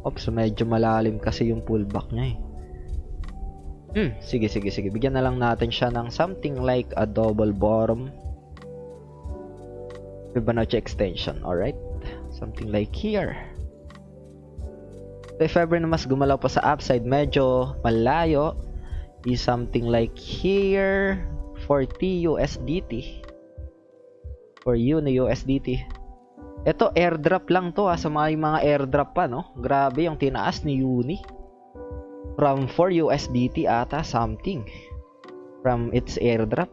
Oops, medyo malalim kasi yung pullback niya Sige. Bigyan na lang natin siya ng something like a double bottom Fibonacci extension. Alright? Something like here. So if ever na mas gumalaw pa sa upside, medyo malayo, is something like here for TUSDT. For uni USDT. Ito, airdrop lang to sa mga airdrop pa, no? Grabe yung tinaas ni uni. From 4 USDT ata something. From its airdrop.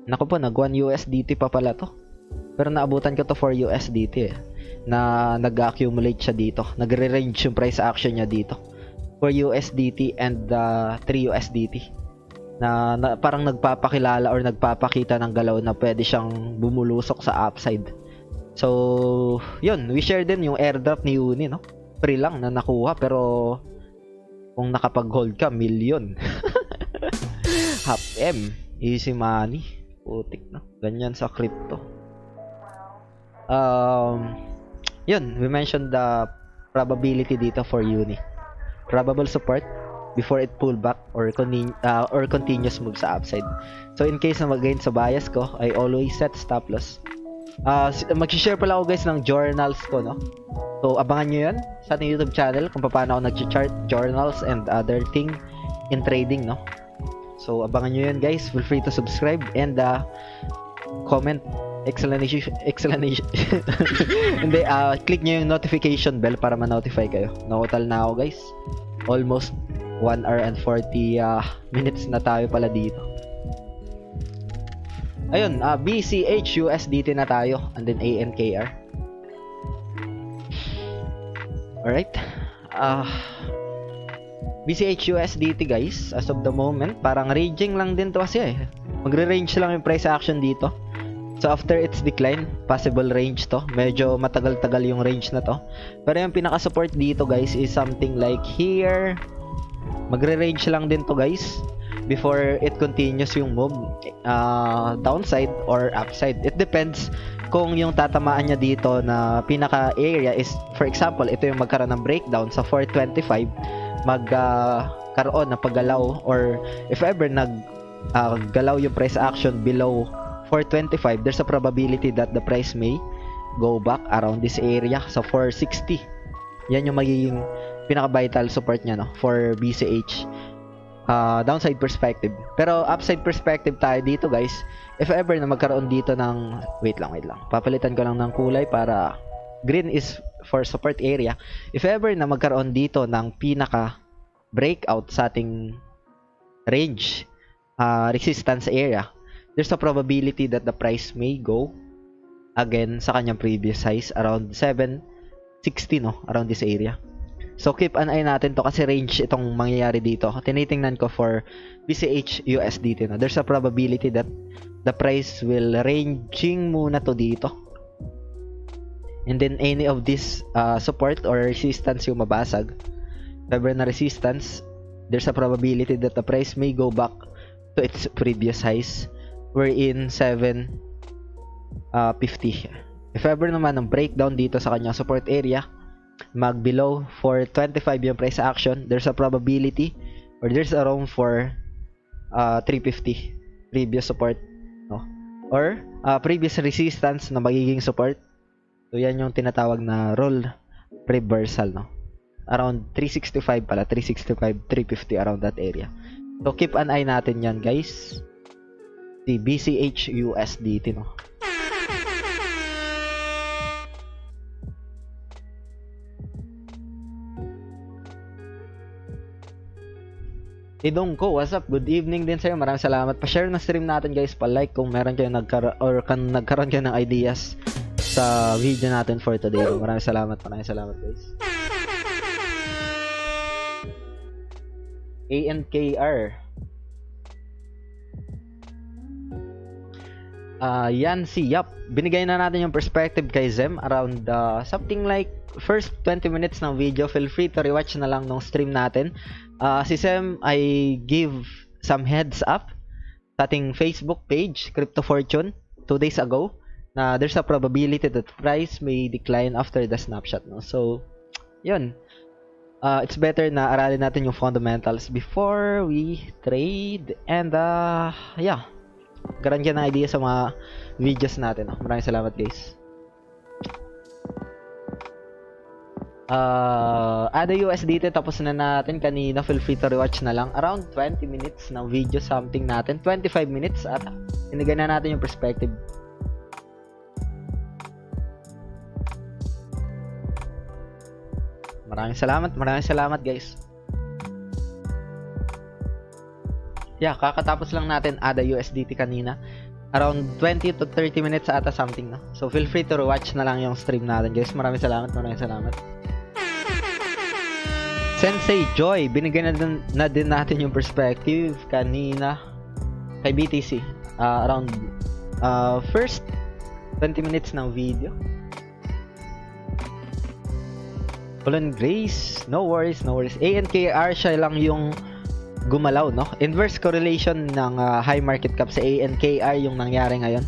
Naku po, nag 1 USDT pa pala to. Pero naabutan ko to 4 USDT na nag-accumulate siya dito. Nagre-range yung price action niya dito. 4 USDT and 3 USDT. Na parang nagpapakilala or nagpapakita ng galaw na pwede siyang bumulusok sa upside. So, yun, we share din yung airdrop ni uni, no? Free lang na nakuha, pero kung nakapag-hold ka, million. Half M, easy money. Putik, no? Ganyan sa crypto. Yun, we mentioned the probability dito for uni. Probable support before it pull back or continuous move sa upside. So in case na mag-gain sa bias ko, I always set stop loss. Mag-share pala ako guys ng journals ko, no? So abangan nyo yan sa ating YouTube channel kung paano ako nag-chart journals and other thing in trading, no? So abangan nyo yan guys. Feel free to subscribe and comment explanation. Hindi, click nyo yung notification bell para ma-notify kayo. Nautal na ako guys. Almost 1 hour and 40 minutes na tayo pala dito. Ayun, BCH USDT na tayo and then ANKR. Alright. BCH USDT guys, as of the moment, parang ranging lang din to kasi Magre-range lang yung price action dito. So after its decline, possible range to. Medyo matagal-tagal yung range na to. Pero yung pinaka-support dito guys is something like here. Magre-range lang din to guys before it continues yung move downside or upside. It depends kung yung tatamaan niya dito na pinaka area is, for example, ito yung magkaroon ng breakdown sa 425, magkaroon ng paggalaw, or if ever galaw yung price action below 425, there's a probability that the price may go back around this area sa 460. Yan yung magiging pinaka-vital support niya, no, for BCH downside perspective. Pero upside perspective tayo dito guys, if ever na magkaroon dito ng wait lang, papalitan ko lang ng kulay para green is for support area. If ever na magkaroon dito ng pinaka breakout sa ating range resistance area, there's a probability that the price may go again sa kanyang previous highs around 760, no, around this area. So keep an eye natin to kasi range itong mangyayari dito. Tinitingnan ko for BCH USDT na. There's a probability that the price will ranging muna to dito. And then any of this support or resistance yung mabasag. Ever na resistance, there's a probability that the price may go back to its previous highs. We're in 7 50. If ever naman ng breakdown dito sa kanyang support area, mag below 425 yung price action, there's a probability or there's a room for 350 previous support, no? Or previous resistance na magiging support. So yan yung tinatawag na roll reversal, no? Around 365 pala, 365, 350 around that area. So keep an eye natin yan, guys. Si BCH USDT, no? Idong ko, what's up? Good evening din sa'yo. Maraming salamat. Pa-share na stream natin, guys. Pa-like kung meron kayo nagkaroon kayo ng ideas sa video natin for today. Maraming salamat, guys. ANKR. Yan si Yap. Binigay na natin yung perspective kay Zem around something like first 20 minutes ng video. Feel free to rewatch na lang ng stream natin. Si Zem, I give some heads up sa ating Facebook page, Crypto Fortune, 2 days ago, na there's a probability that price may decline after the snapshot, no? So, yun. It's better na aralin natin yung fundamentals before we trade. And, yeah. Karoon ka ng idea sa mga videos natin, no? Maraming salamat, guys. Ada USDT tapos na natin kanina. Feel free to rewatch na lang. Around 20 minutes ng video something natin. 25 minutes at inigay na natin yung perspective. Maraming salamat, guys. Yeah, kakatapos lang natin Ada USDT kanina. Around 20 to 30 minutes ata something, no? So feel free to rewatch na lang yung stream natin, guys. Maraming salamat. Sensei Joy, binigyan na din natin yung perspective kanina kay BTC. Around first 20 minutes ng video. Colin Grace, no worries. ANKR siya lang yung gumalaw, no? Inverse correlation ng high market cap sa ANKR yung nangyari ngayon.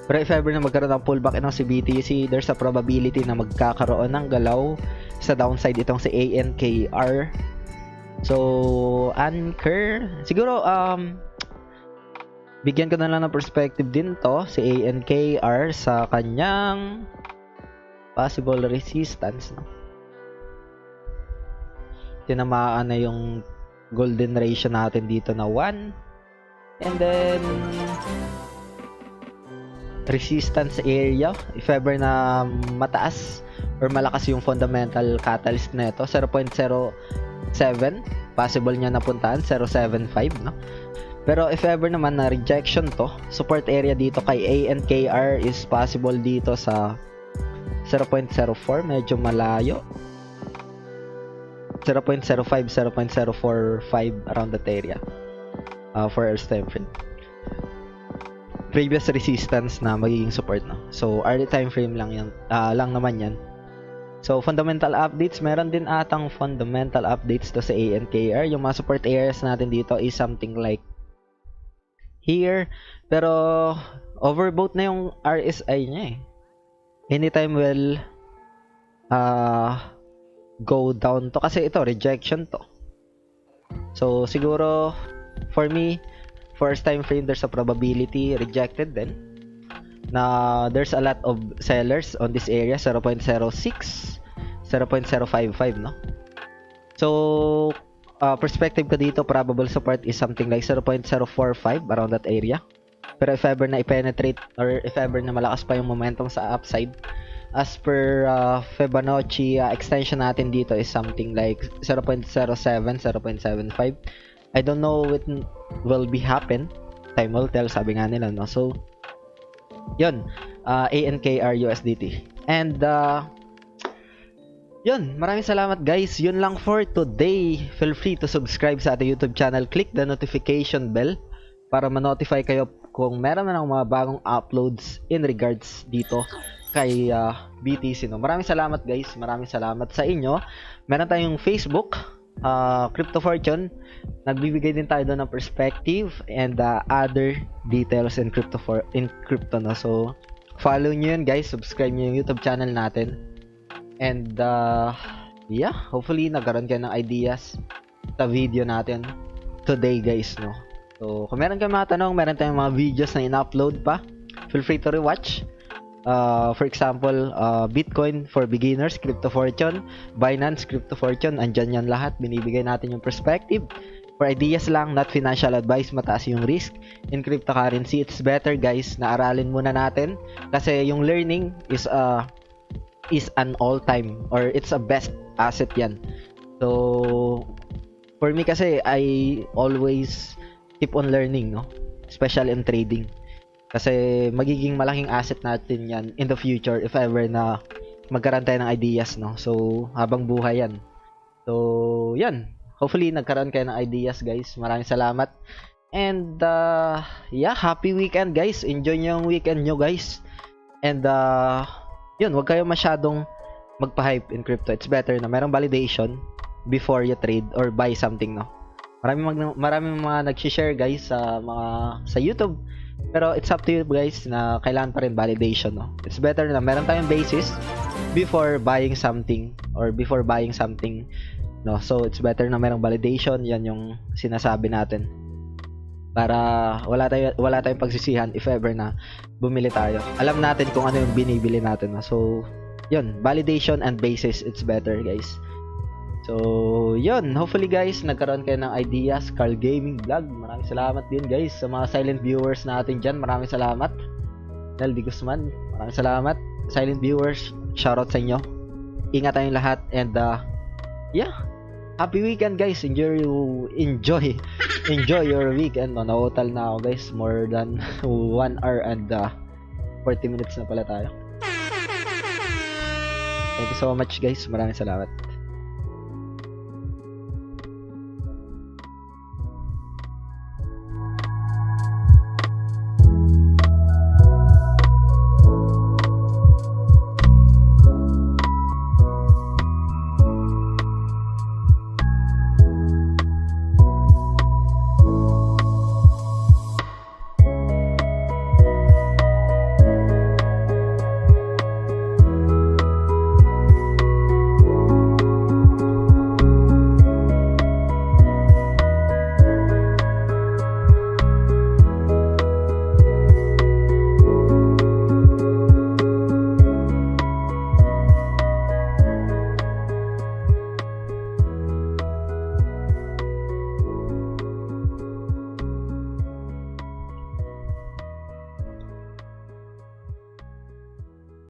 Pero if ever na magkaroon ng pullback itong si BTC, there's a probability na magkakaroon ng galaw sa downside itong si ANKR. So, Anchor, siguro, bigyan ko na lang ng perspective din to, si ANKR sa kanyang possible resistance, no? Tinamaan na yung golden ratio natin dito na 1. And then, resistance area, if ever na mataas or malakas yung fundamental catalyst na ito, 0.07 possible niya napuntahan, 0.75, no? Pero if ever naman na rejection to, support area dito kay ANKR is possible dito sa 0.04, medyo malayo, 0.05, 0.045 around that area for our time frame. Previous resistance na magiging support, no? So early time frame lang yan, lang naman yan. So fundamental updates, meron din atang fundamental updates to sa ANKR. Yung mga support areas natin dito is something like here, pero overbought na yung RSI niya eh. Anytime will go down to, kasi ito rejection to. So siguro for me, first time frame, there's a probability rejected then na there's a lot of sellers on this area, 0.06, 0.055, no? So perspective ko dito, probable support is something like 0.045 around that area. Pero if ever na i-penetrate or if ever na malakas pa yung momentum sa upside, as per Fibonacci extension natin dito is something like 0.07, 0.75. I don't know what will be happen. Time will tell, sabi nga nila, no? So, yun. ANKR USDT. And, yun. Maraming salamat, guys. Yun lang for today. Feel free to subscribe sa ating YouTube channel. Click the notification bell para ma-notify kayo kung meron na ng mga bagong uploads in regards dito kay BTC, no? Maraming salamat, guys. Maraming salamat sa inyo. Meron tayong Facebook Crypto Fortune, nagbibigay din tayo doon ng perspective and other details in crypto no. So follow nyo yun guys, subscribe nyo yung YouTube channel natin, and yeah, hopefully nagkaroon kayo ng ideas sa video natin today guys no. So kung meron kayong mga tanong, meron tayong mga videos na in-upload pa, feel free to rewatch. For example, Bitcoin for beginners, Crypto Fortune, Binance, Crypto Fortune, andyan yan lahat. Binibigay natin yung perspective. For ideas lang, not financial advice, mataas yung risk. In cryptocurrency, it's better guys na aralin muna natin. Kasi yung learning is an all-time, or it's a best asset yan. So, for me kasi, I always keep on learning, no? Especially in trading. Kasi magiging malaking asset natin yan in the future if ever na magkaroon tayo ng ideas, no? So, habang buhay yan. So, yan. Hopefully, nagkaroon kayo ng ideas, guys. Maraming salamat. And, yeah, happy weekend, guys. Enjoy nyo yung weekend nyo, guys. And, yun, huwag kayo masyadong magpa-hype in crypto. It's better na merong validation before you trade or buy something, no? Maraming mga nag-share, guys, sa YouTube. Pero it's up to you guys na kailangan pa rin validation, no? It's better na meron tayong basis before buying something, no? So it's better na merong validation. Yan yung sinasabi natin para wala tayong pagsisihan if ever na bumili tayo. Alam natin kung ano yung binibili natin, no? So yun, validation and basis, it's better guys. So, yun. Hopefully guys, nagkaroon kayo ng ideas. Carl Gaming Vlog. Maraming salamat din guys sa mga silent viewers natin dyan. Maraming salamat. Nel Di Guzman. Maraming salamat. Silent viewers, shoutout sa inyo. Ingat tayong lahat. And, yeah. Happy weekend guys. Enjoy your weekend. No, nautal na ako guys. More than 1 hour and 40 minutes na pala tayo. Thank you so much guys. Maraming salamat.